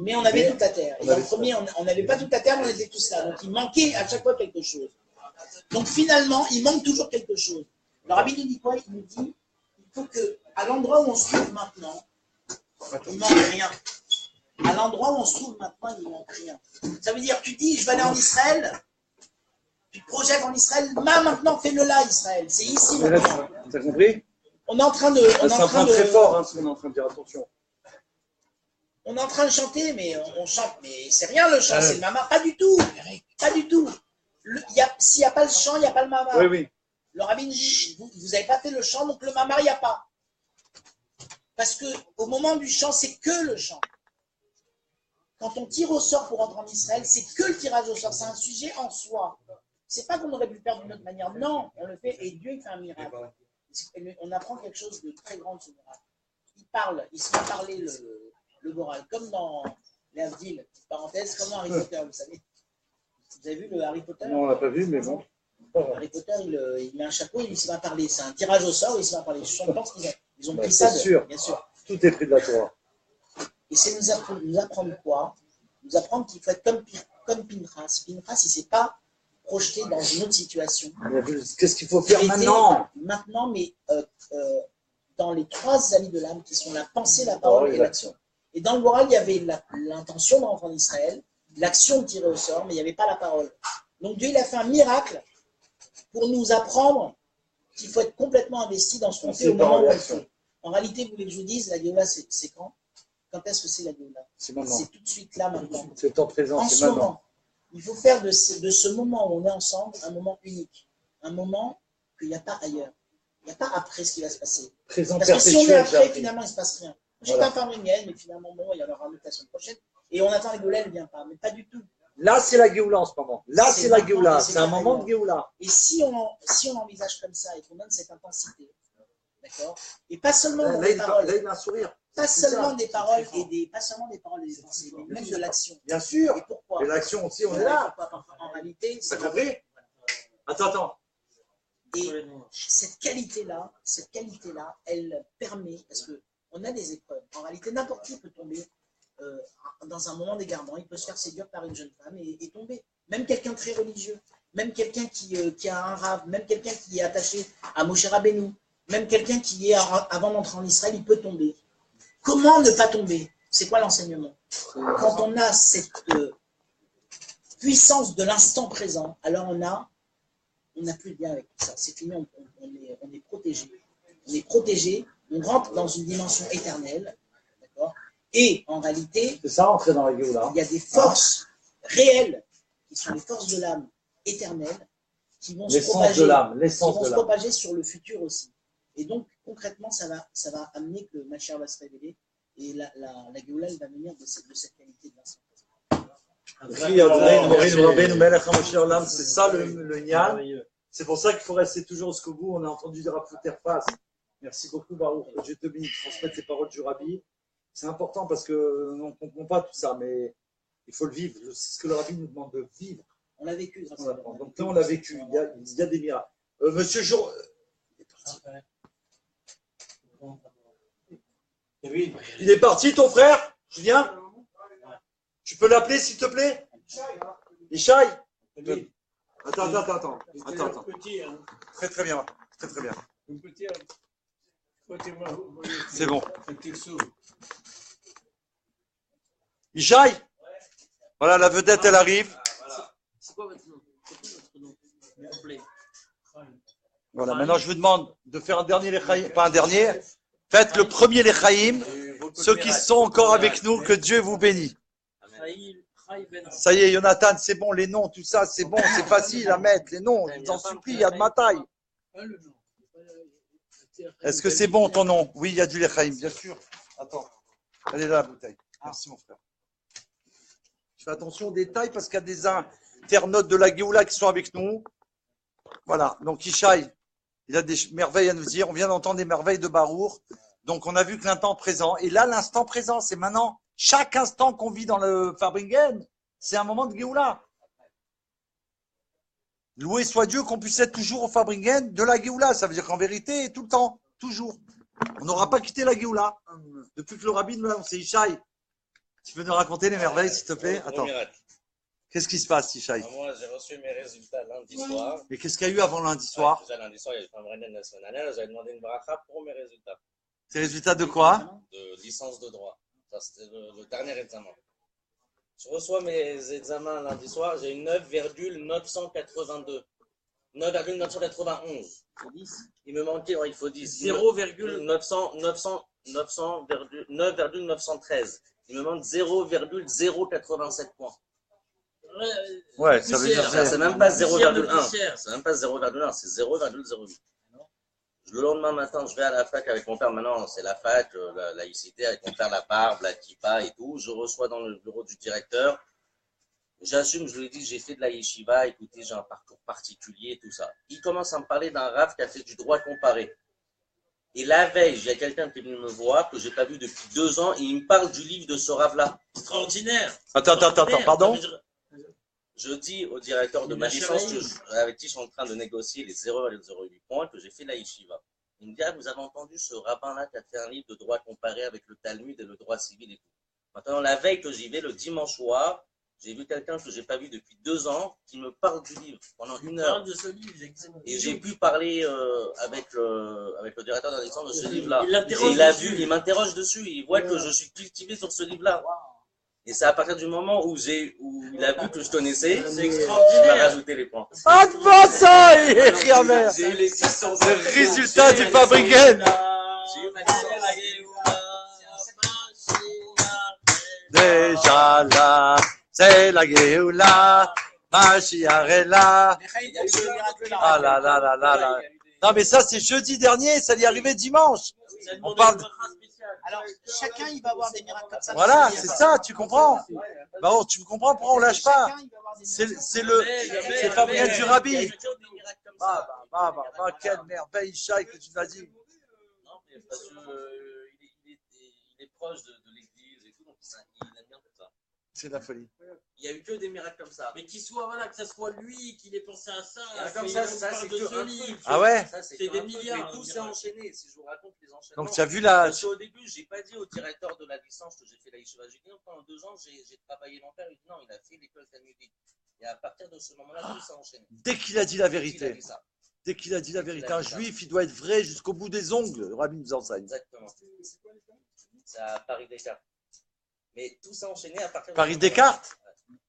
Mais on avait toute la terre. Et dans le premier, on n'avait pas toute la terre, mais on était tous là. Donc, il manquait à chaque fois quelque chose. Donc, finalement, il manque toujours quelque chose. Le rabbi nous dit quoi? Il nous dit il faut qu'à l'endroit où on se trouve maintenant, il ne manque rien. À l'endroit où on se trouve maintenant, il ne manque rien. Ça veut dire, tu dis, je vais aller en Israël, tu te projettes en Israël, maintenant fais-le là, Israël. C'est ici maintenant. Tu as compris? On est en train de. C'est un point très fort, hein, ce qu'on est en train de dire, attention. On est en train de chanter, mais on chante, mais c'est rien le chant, c'est le mama. Pas du tout, pas du tout. S'il n'y a pas le chant, il n'y a pas le mama. Oui, oui. Le rabbin dit, vous n'avez pas fait le chant, donc le mama, il n'y a pas. Parce que au moment du chant, c'est que le chant. Quand on tire au sort pour rentrer en Israël, c'est que le tirage au sort, c'est un sujet en soi. C'est pas qu'on aurait pu le faire d'une autre manière. Non, on le fait et Dieu il fait un miracle. On apprend quelque chose de très grand de ce miracle. Il parle, il se met à parler le Goral, comme dans les Avdil, parenthèse, comme dans Harry Potter, vous savez. Vous avez vu le Harry Potter? Non, on l'a pas vu, mais bon. Harry Potter, il met un chapeau et il se met à parler. C'est un tirage au sort, il se met à parler. Je pense qu'ils ont pris ça, sûr. Bien sûr. Tout est pris de la Torah. Et c'est nous apprendre quoi? Nous apprendre qu'il faut être comme Pinchas. Pinchas, il ne s'est pas projeté dans une autre situation. Qu'est-ce qu'il faut faire maintenant? Maintenant, mais dans les 3 amis de l'âme qui sont la pensée, la parole et l'action. Et dans le moral, il y avait l'intention de rentrer en Israël, l'action de tirer au sort, mais il n'y avait pas la parole. Donc Dieu, il a fait un miracle pour nous apprendre qu'il faut être complètement investi dans ce qu'on fait au moment où on le fait. En réalité, vous voulez que je vous dise, la Géoula, c'est quand? Quand est-ce que c'est la Géoula? C'est maintenant. C'est tout de suite là, maintenant. C'est le temps présent, En c'est ce maintenant. moment. Il faut faire de ce moment où on est ensemble un moment unique. Un moment qu'il n'y a pas ailleurs. Il n'y a pas après ce qui va se passer. Présent Parce que si on est perpétuel, après, finalement, il ne se passe rien. Je suis pas pharmacienne, mais finalement, bon, il y en aura un autre la semaine prochaine. Et on attend la Géoula, elle ne vient pas. Mais pas du tout. Là, c'est la Géoula en ce moment. Là, c'est la Géoula. C'est un moment de Géoula. Et si on envisage comme ça et qu'on donne cette intensité, d'accord? Et pas seulement dans les paroles. Là, il a un sourire. Pas seulement des paroles et des pensées, mais même de l'action. Bien sûr. Et pourquoi? Et l'action aussi, on est là. Pourquoi? En réalité, T'as compris? Attends. Et cette qualité-là, elle permet, parce qu'on a des épreuves. En réalité, n'importe qui peut tomber dans un moment d'égarement. Il peut se faire séduire par une jeune femme et tomber. Même quelqu'un de très religieux, même quelqu'un qui a un rave, même quelqu'un qui est attaché à Moshe Rabbeinu, même quelqu'un qui est avant d'entrer en Israël, il peut tomber. Comment ne pas tomber? C'est quoi l'enseignement? Quand on a cette puissance de l'instant présent, alors on n'a plus de lien avec tout ça. C'est fini, on est protégé. On est protégé, on rentre dans une dimension éternelle. D'accord? Et en réalité, c'est ça, entrer dans la Géoula. Il y a des forces réelles qui sont les forces de l'âme éternelles qui vont se propager sur le futur aussi. Et donc, concrètement, ça va amener que ma chère va se révéler et la Géoula, elle va venir de cette qualité de l'instant. C'est ça le Nyan. C'est pour ça qu'il faut rester toujours jusqu'au bout. On a entendu des rapporteurs face. Merci beaucoup, Baruch. Je te bénis de transmettre les paroles du Rabbi. C'est important parce qu'on ne comprend pas tout ça, mais il faut le vivre. C'est ce que le Rabbi nous demande de vivre. On l'a vécu. Donc là, on l'a vécu. Il y a des miracles. Monsieur Jour. Il est parti, ton frère, Julien? Tu peux l'appeler, s'il te plaît? Ishaï? Attends. Très bien. C'est bon. Ishaï? Voilà, la vedette, elle arrive. C'est quoi votre nom? Voilà, maintenant je vous demande de faire un dernier lechaïm, pas un dernier. Faites le premier lechaïm. Ceux qui sont encore avec nous, que Dieu vous bénisse. Ça y est, Jonathan, c'est bon, les noms, tout ça, c'est bon, c'est facile à mettre, les noms, je vous en supplie, il y a de ma taille. Est-ce que c'est bon ton nom? Oui, il y a du lechaïm, bien sûr. Attends, elle est là la bouteille. Merci mon frère. Je fais attention aux détails parce qu'il y a des internautes de la Géoula qui sont avec nous. Voilà, donc Ishaï, il a des merveilles à nous dire. On vient d'entendre des merveilles de Barour. Donc on a vu que l'instant présent, et là l'instant présent, c'est maintenant. Chaque instant qu'on vit dans le Fabringen, c'est un moment de Géoula. Loué soit Dieu qu'on puisse être toujours au Fabringen de la Géoula. Ça veut dire qu'en vérité, tout le temps, toujours. On n'aura pas quitté la Géoula. Depuis que le rabbin nous l'a annoncé. Ishaï, tu peux nous raconter les merveilles, s'il te plaît? Attends. Qu'est-ce qui se passe, Ishaï? Moi, j'ai reçu mes résultats lundi soir. Et qu'est-ce qu'il y a eu avant lundi soir? Déjà lundi soir, il y a eu Fabringen la semaine dernière. J'avais demandé une bracha pour mes résultats. Tes résultats de quoi? De licence de droit. Ça, c'était le dernier examen. Je reçois mes examens lundi soir, j'ai une 9,982. 9,991. Il me manquait, il faut 10. 9,913. Il me manque 0,087 points. Ouais, ça veut dire. C'est même pas 0,1. C'est même pas 0,1, c'est 0,08. Le lendemain matin, je vais à la fac avec mon père. Maintenant, c'est la fac, la laïcité, avec mon père, la barbe, la kippa et tout. Je reçois dans le bureau du directeur. J'assume, je lui ai dit, j'ai fait de la yeshiva, écoutez, j'ai un parcours particulier, tout ça. Il commence à me parler d'un rav qui a fait du droit comparé. Et la veille, il y a quelqu'un qui est venu me voir, que je n'ai pas vu depuis 2 ans, et il me parle du livre de ce rav-là. Extraordinaire. Attends, pardon. Je dis au directeur de ma licence, avec qui je suis en train de négocier les 0,08 points, que j'ai fait la yeshiva. Il me dit, ah, vous avez entendu ce rabbin-là qui a fait un livre de droit comparé avec le Talmud et le droit civil et tout. Maintenant, la veille que j'y vais, le dimanche soir, j'ai vu quelqu'un que je n'ai pas vu depuis 2 ans qui me parle du livre pendant 1 heure. Et j'ai pu parler avec le directeur de la licence de ce livre-là. Il l'a vu, il m'interroge dessus, il voit que je suis cultivé sur ce livre-là. Et c'est à partir du moment où il a vu que je connaissais, il m'a rajouté les points. Ah, bon ça, Riamer. J'ai eu les 600. Le résultat du Fabriken. J'ai eu ma licence. Déjà là, c'est la Géoula, Mashiach est là. Ah là là là là là. Non mais ça c'est jeudi dernier, ça y est arrivé dimanche. On parle de... Alors, chacun, il va avoir des miracles comme ça. Voilà, c'est ça, tu comprends. Bah bon, tu comprends pourquoi on lâche pas. C'est Fabriken du Rabbi. Bah, quelle merveille, Ishaï, que tu m'as dit. Non, mais parce qu'il est proche de l'église et tout, donc il aime bien tout ça. C'est de la folie. Il n'y a eu que des miracles comme ça. Mais qu'il soit, voilà, que ça soit lui qui ait pensé à ça. Comme ça c'est de que ce livre. Ah ouais. C'est des milliards. Mais tout s'est enchaîné. Si je vous raconte les enchaînements. Donc tu as vu la... Parce qu'au début, je n'ai pas dit au directeur de la licence que j'ai fait la yeshiva. J'ai dit, pendant 2 ans, j'ai travaillé longtemps. Il dit, non, il a fait l'école talmudique. Et à partir de ce moment-là, tout s'est enchaîné. Dès qu'il a dit la vérité. Dès qu'il a dit la vérité. Un juif, il doit être vrai jusqu'au bout des ongles. Le Rabbi nous enseigne. Exactement. C'est à Paris-Descartes. Mais tout s'est enchaîné à partir de Paris-Descartes.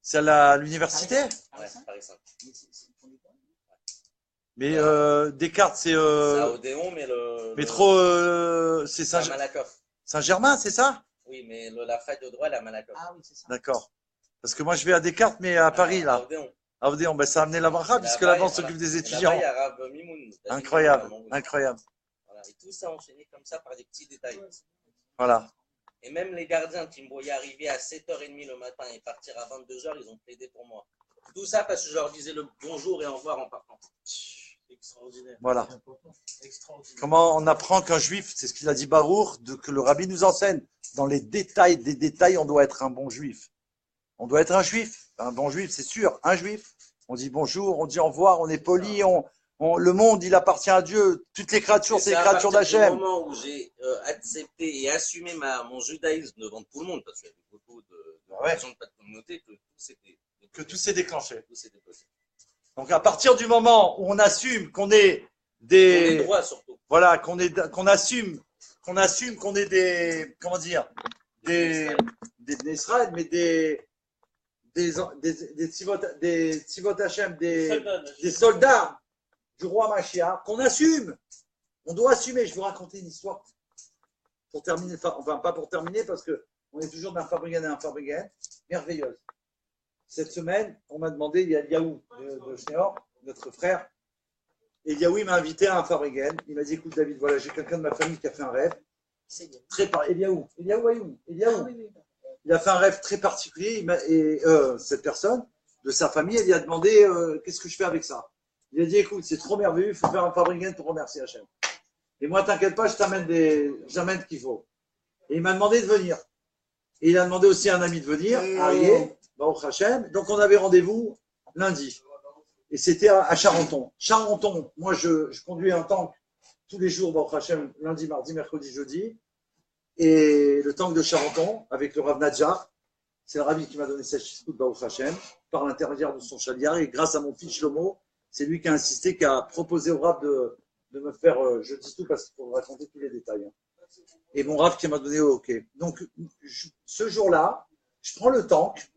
C'est à l'université. Ouais, Paris 5. Mais Descartes, c'est. C'est à Odéon, mais le. Métro. C'est Saint-Germain, c'est ça? Oui, mais la fac de droit, elle est à Malakoff. Ah oui, c'est ça. D'accord. Parce que moi, je vais à Descartes, mais à Paris, là. À Odéon. À Odéon, ben, ça a amené la bracha, puisque là-bas, on s'occupe des étudiants. Là-bas, il y a Rav Mimoun. Incroyable, incroyable. Voilà. Et tout ça enchaîné comme ça par des petits détails. Voilà. Et même les gardiens qui me voyaient arriver à 7h30 le matin et partir à 22h, ils ont plaidé pour moi. Tout ça parce que je leur disais le bonjour et au revoir en partant. Extraordinaire. Voilà. Extraordinaire. Comment on apprend qu'un juif, c'est ce qu'il a dit Barour, que le Rabbi nous enseigne. Dans les détails des détails, on doit être un bon juif. On doit être un juif. Un bon juif, c'est sûr. Un juif. On dit bonjour, on dit au revoir, on est poli, le monde, il appartient à Dieu. Toutes les créatures, c'est les créatures d'Hachem. Au moment où j'ai accepté et assumé mon judaïsme devant tout le monde, parce qu'il y avait beaucoup de gens de pas de communauté, que tout s'est déclenché. Donc à partir du moment où on assume qu'on est des... On est droit surtout. Voilà, qu'on assume qu'on est des... Comment dire? Des Israël, mais des Tzivot Hachem, des soldats du roi Mashiach, qu'on assume. On doit assumer. Je vais vous raconter une histoire pour terminer, enfin pas pour terminer parce qu'on est toujours d'un Fabriken à un Fabriken, merveilleuse. Cette semaine, on m'a demandé, il y a Eliaou de Schneor, notre frère, et Eliaou m'a invité à un Fabriken. Il m'a dit, écoute David, voilà, j'ai quelqu'un de ma famille qui a fait un rêve. Très Eliaou. Il a fait un rêve très particulier et cette personne de sa famille, elle lui a demandé qu'est-ce que je fais avec ça. Il a dit écoute, c'est trop merveilleux, il faut faire un Fabriken pour remercier Hachem. Et moi, t'inquiète pas, j'amène ce qu'il faut. Et il m'a demandé de venir. Et il a demandé aussi à un ami de venir, Arié, Baruch Hachem. Donc on avait rendez-vous lundi. Et c'était à Charenton. Charenton, moi je conduis un tank tous les jours, Baruch Hachem, lundi, mardi, mercredi, jeudi. Et le tank de Charenton, avec le Rav Nadjar, c'est le Rabbi qui m'a donné cette chizkout Baruch Hachem, par l'intermédiaire de son chaliar, et grâce à mon fils Shlomo, c'est lui qui a insisté, qui a proposé au Rav de me faire, je dis tout parce qu'il faut raconter tous les détails. Et mon Rav qui m'a donné au OK. Donc, ce jour-là, je prends le tank,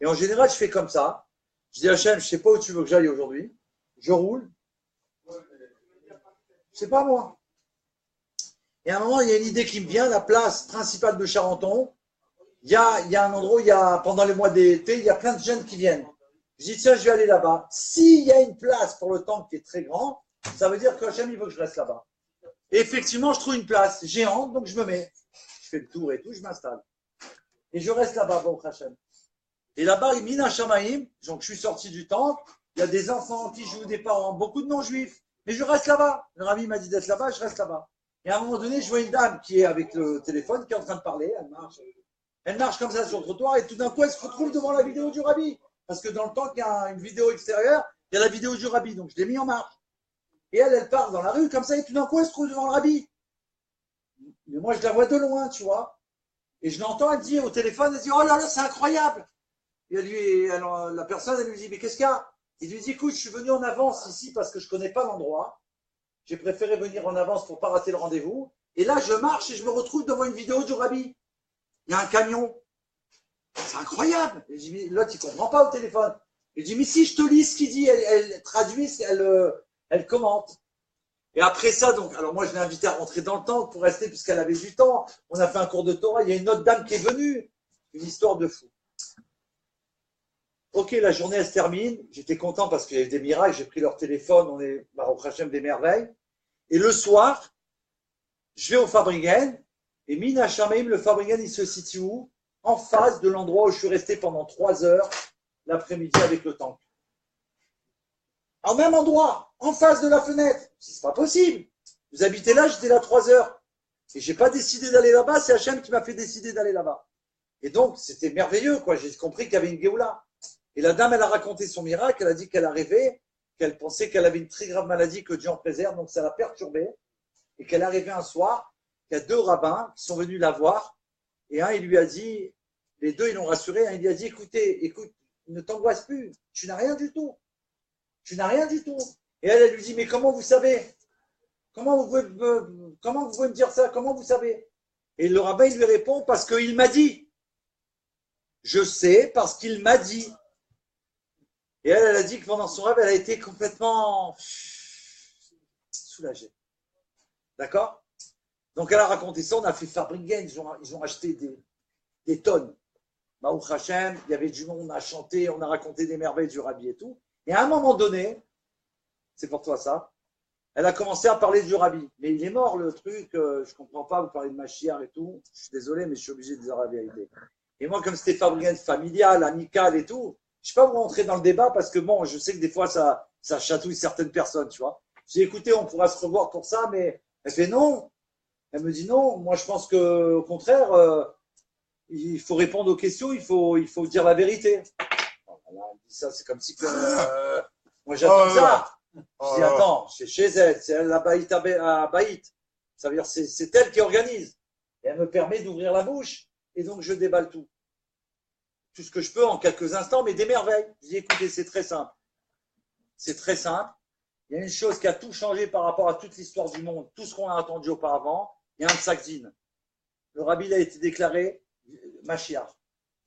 et en général, je fais comme ça. Je dis Hachem, je ne sais pas où tu veux que j'aille aujourd'hui. Je roule, C'est pas moi. Et à un moment, il y a une idée qui me vient, la place principale de Charenton. Il y a un endroit où pendant les mois d'été, il y a plein de jeunes qui viennent. Je dis, tiens, je vais aller là-bas. S'il y a une place pour le temple qui est très grand, ça veut dire que Hachem, il veut que je reste là-bas. Et effectivement, je trouve une place géante, donc je me mets. Je fais le tour et tout, je m'installe. Et je reste là-bas, au Hachem. Et là-bas, il Mina Shamaim, donc je suis sorti du temple, il y a des enfants qui jouent, des parents, beaucoup de non-juifs. Mais je reste là-bas. Le rabbi m'a dit d'être là-bas, je reste là-bas. Et à un moment donné, je vois une dame qui est avec le téléphone, qui est en train de parler, elle marche comme ça sur le trottoir, et tout d'un coup, elle se retrouve devant la vidéo du rabbi. Parce que dans le temps qu'il y a une vidéo extérieure, il y a la vidéo du rabbi, donc je l'ai mis en marche. Et elle part dans la rue comme ça, et tout d'un coup, elle se trouve devant le rabbi. Mais moi, je la vois de loin, tu vois. Et je l'entends, elle dit au téléphone, elle dit, oh là là, c'est incroyable. Et la personne, elle lui dit, mais qu'est-ce qu'il y a? Il lui dit, écoute, je suis venu en avance ici parce que je ne connais pas l'endroit. J'ai préféré venir en avance pour ne pas rater le rendez-vous. Et là, je marche et je me retrouve devant une vidéo du rabbi. Il y a un camion. C'est incroyable. Et je dis, l'autre, il ne comprend pas au téléphone. Il dit, mais si je te lis ce qu'il dit, elle traduit, elle commente. Et après ça, donc, alors moi, je l'ai invité à rentrer dans le temple pour rester puisqu'elle avait du temps. On a fait un cours de Torah. Il y a une autre dame qui est venue. Une histoire de fou. Ok, la journée, elle se termine. J'étais content parce qu'il y avait des miracles. J'ai pris leur téléphone. On est, Baruch Hashem, des merveilles. Et le soir, je vais au Fabrigen. Et Mina Shamaim, le Fabrigen, il se situe où? En face de l'endroit où je suis resté pendant 3 heures l'après-midi avec le temple. Au même endroit, en face de la fenêtre. C'est pas possible. Vous habitez là, j'étais là 3 heures. Et j'ai pas décidé d'aller là-bas. C'est Hachem qui m'a fait décider d'aller là-bas. Et donc, c'était merveilleux, quoi. J'ai compris qu'il y avait une Géoula. Et la dame, elle a raconté son miracle, elle a dit qu'elle a rêvé, qu'elle pensait qu'elle avait une très grave maladie que Dieu en préserve, donc ça l'a perturbée, et qu'elle est arrivée un soir, qu'il y a 2 rabbins qui sont venus la voir, et un, il lui a dit, les 2, ils l'ont rassuré, un, il lui a dit, écoute, ne t'angoisse plus, tu n'as rien du tout. Tu n'as rien du tout. Et elle lui dit, mais comment vous savez? Comment vous pouvez me dire ça? Comment vous savez? Et le rabbin, il lui répond, parce qu'il m'a dit. Je sais parce qu'il m'a dit. Et elle a dit que pendant son rêve, elle a été complètement soulagée. D'accord? Donc elle a raconté ça, on a fait Fabrigen, ils ont acheté des tonnes. Baruch Hashem, il y avait du monde, on a chanté, on a raconté des merveilles du rabbi et tout. Et à un moment donné, c'est pour toi ça, elle a commencé à parler du rabbi. Mais il est mort le truc, je ne comprends pas, vous parlez de Mashiach et tout. Je suis désolé, mais je suis obligé de dire la vérité. Et moi, comme c'était Fabrigen familial, amical et tout, je ne sais pas vous rentrer dans le débat parce que bon, je sais que des fois ça chatouille certaines personnes, tu vois. J'ai écouté, on pourra se revoir pour ça, mais elle fait non. Elle me dit non. Moi, je pense que au contraire, il faut répondre aux questions, il faut dire la vérité. Alors, elle dit ça, c'est comme si que moi j'attends ça. Je dis attends, c'est chez elle, c'est elle la baït à baït. Ça veut dire c'est elle qui organise. Et elle me permet d'ouvrir la bouche. Et donc je déballe tout. Tout ce que je peux en quelques instants, mais des merveilles. Je dis, écoutez, c'est très simple. C'est très simple. Il y a une chose qui a tout changé par rapport à toute l'histoire du monde, tout ce qu'on a entendu auparavant. Il y a un psak-din. Le rabbi a été déclaré Mashiach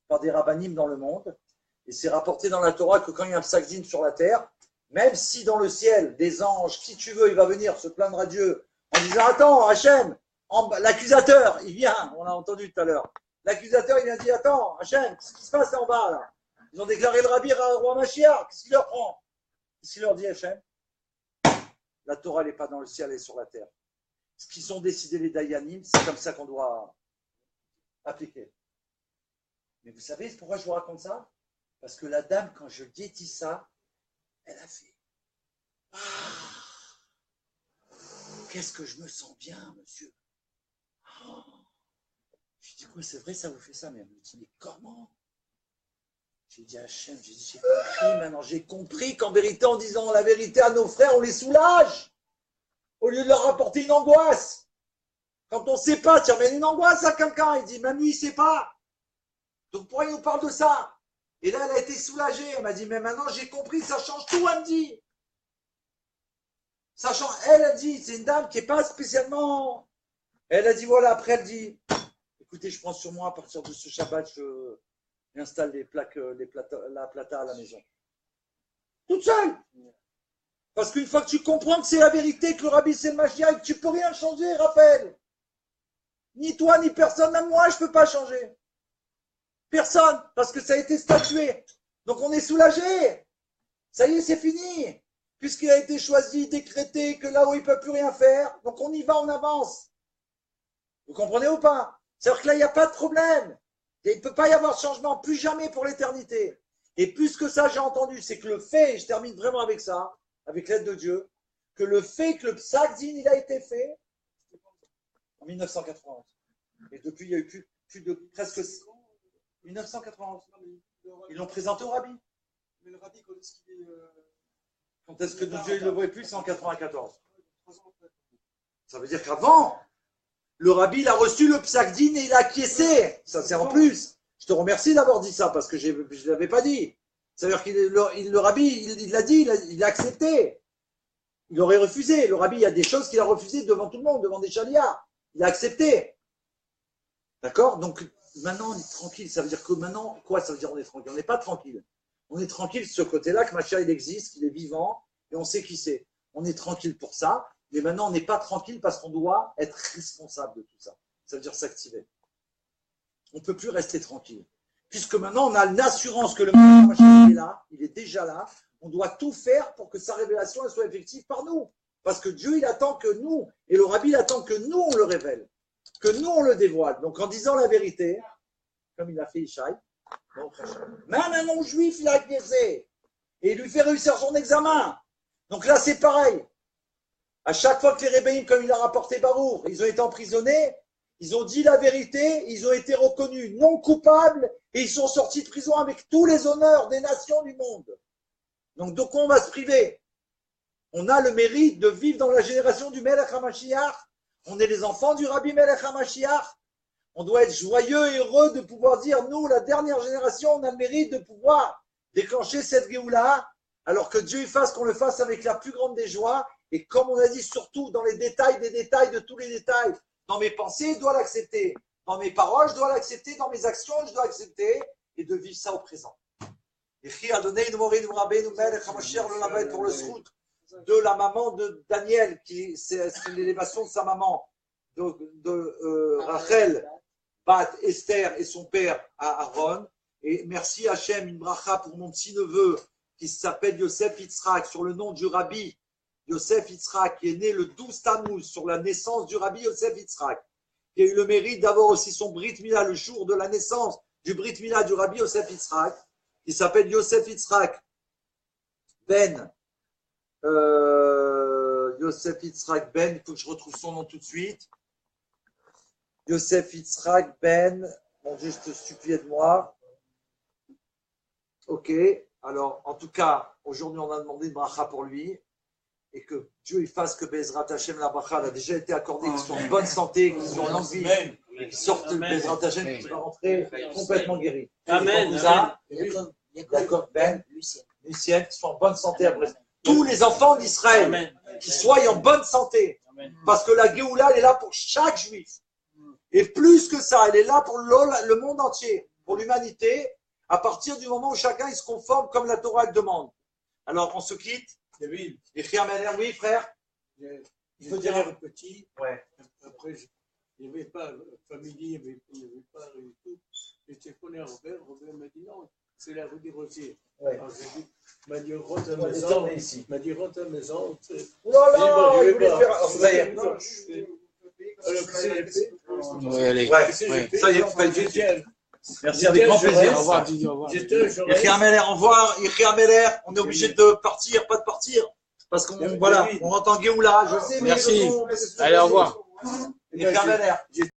par des rabbanim dans le monde. Et c'est rapporté dans la Torah que quand il y a un psak-din sur la terre, même si dans le ciel, des anges, qui tu veux, il va venir se plaindre à Dieu en disant, attends, Hachem, l'accusateur, il vient, on l'a entendu tout à l'heure. L'accusateur, il vient dire, attends, Hachem, qu'est-ce qui se passe en bas, là? Ils ont déclaré le rabbi roi Mashiach, qu'est-ce qu'il leur prend? Qu'est-ce qu'il leur dit, Hachem? La Torah n'est pas dans le ciel, elle est sur la terre. Ce qu'ils ont décidé les Dayanim, c'est comme ça qu'on doit appliquer. Mais vous savez pourquoi je vous raconte ça? Parce que la dame, quand je lui ai dit ça, elle a fait « Ah, qu'est-ce que je me sens bien, monsieur. Oh. » Je dis, quoi, c'est vrai, ça vous fait ça? Mais elle me dit, mais comment? J'ai dit à Hachem, j'ai dit, j'ai compris maintenant, j'ai compris qu'en vérité, en disant la vérité à nos frères, on les soulage, au lieu de leur apporter une angoisse. Quand on ne sait pas, tu amènes une angoisse à quelqu'un, il dit, même lui, il ne sait pas. Donc pourquoi il nous parle de ça? Et là, elle a été soulagée, elle m'a dit, mais maintenant, j'ai compris, ça change tout, elle me dit. Ça change, elle a dit, c'est une dame qui n'est pas spécialement... Elle a dit, voilà, après, elle dit, écoutez, je prends sur moi, à partir de ce Shabbat, j'installe la plata à la maison. Toute seule. Parce qu'une fois que tu comprends que c'est la vérité, que le Rabbi c'est le Mashiach, et que tu peux rien changer, rappelle. Ni toi, ni personne, même moi, je peux pas changer. Personne, parce que ça a été statué. Donc on est soulagé. Ça y est, c'est fini. Puisqu'il a été choisi, décrété, que là où il ne peut plus rien faire, donc on y va, on avance. Vous comprenez ou pas? C'est-à-dire que là, il n'y a pas de problème. Il ne peut pas y avoir de changement, plus jamais pour l'éternité. Et plus que ça, j'ai entendu, c'est que le fait, et je termine vraiment avec ça, avec l'aide de Dieu, que le fait que le Psak Din, il a été fait en 1991. Et depuis, il y a eu plus de presque 1991. Ils l'ont présenté au Rabbi. Mais le Rabbi, quand est-ce qu'il est. Quand est-ce que Dieu ne le voit plus? C'est en 94. Ça veut dire qu'avant, le Rabbi, il a reçu le Psak Din et il a acquiescé. Ça, c'est en plus. Je te remercie d'avoir dit ça parce que je ne l'avais pas dit. C'est-à-dire que le Rabbi, il l'a dit, il a accepté. Il aurait refusé. Le Rabbi, il y a des choses qu'il a refusées devant tout le monde, devant des chalias. Il a accepté. D'accord? Donc, maintenant, on est tranquille. Ça veut dire que maintenant, quoi ça veut dire on est tranquille? On n'est pas tranquille. On est tranquille sur ce côté-là, que Mashiach, il existe, qu'il est vivant, et on sait qui c'est. On est tranquille pour ça, mais maintenant, on n'est pas tranquille parce qu'on doit être responsable de tout ça. Ça veut dire s'activer. On ne peut plus rester tranquille. Puisque maintenant, on a l'assurance que le Mashiach est là, il est déjà là. On doit tout faire pour que sa révélation elle soit effective par nous. Parce que Dieu, il attend que nous, et le Rabbi, il attend que nous, on le révèle. Que nous, on le dévoile. Donc, en disant la vérité, comme il a fait Ishaï, même un non-juif, il a acquiescé. Et il lui fait réussir son examen. Donc là, c'est pareil. À chaque fois que les Rébéim, comme il a rapporté Barour, ils ont été emprisonnés, ils ont dit la vérité, ils ont été reconnus non coupables et ils sont sortis de prison avec tous les honneurs des nations du monde. Donc, de quoi on va se priver? On a le mérite de vivre dans la génération du Melech HaMashiach. On est les enfants du Rabbi Melech HaMashiach. On doit être joyeux et heureux de pouvoir dire, nous, la dernière génération, on a le mérite de pouvoir déclencher cette Géoula, alors que Dieu fasse qu'on le fasse avec la plus grande des joies. Et comme on a dit, surtout dans les détails des détails de tous les détails. Dans mes pensées, je dois l'accepter. Dans mes paroles, je dois l'accepter. Dans mes actions, je dois l'accepter. Et de vivre ça au présent. Et qui a donné pour le srout de la maman de Daniel, qui c'est l'élévation de sa maman, de Rachel, Bat, Esther et son père à Aaron. Et merci Hachem, une bracha pour mon petit-neveu qui s'appelle Yosef Yitzhak, sur le nom du Rabbi Yosef Yitzhak, qui est né le 12 Tammuz, sur la naissance du Rabbi Yosef Yitzhak, qui a eu le mérite d'avoir aussi son Brit Mila le jour de la naissance du Brit Mila du Rabbi Yosef Yitzhak, qui s'appelle Yosef Yitzhak Ben. Yosef Yitzhak Ben, il faut que je retrouve son nom tout de suite. Yosef Yitzhak Ben, mon Dieu, je te supplie de moi. Ok, alors en tout cas, aujourd'hui on a demandé une bracha pour lui et que Dieu il fasse que Bezrat Hashem la bracha a déjà été accordée, qu'ils soient en bonne santé, qu'ils soient en longue vie, qu'ils sortent de Bezrat Hashem, qu'ils soient rentrés complètement guéris. Amen. D'accord, Ben, Lucien, qu'ils soient en bonne santé après. Tous les enfants d'Israël, qu'ils soient en bonne santé. Parce que la Géoula, elle est là pour chaque juif. Et plus que ça, elle est là pour le monde entier, pour l'humanité, à partir du moment où chacun il se conforme comme la Torah le demande. Alors, on se quitte. Oui, oui, frère. il faut dire un petit. Ouais. Après, il n'y avait pas familier, il n'y avait pas tout. J'étais connu Robert m'a dit non, c'est la rue des Rosiers. Ouais. Alors j'ai dit, m'a dit rentre à la maison. Ici. M'a dit rentre à la maison. Oh là là, il voulait faire. Ça y est. Oui, allez. Ouais, ça y est, pas le merci, avec grand plaisir. Au revoir, Didier. Au revoir. Au revoir. On est obligé de partir, pas de partir. Parce qu'on voilà, on rentre en Géoula. Je sais, mais merci. Allez, au revoir.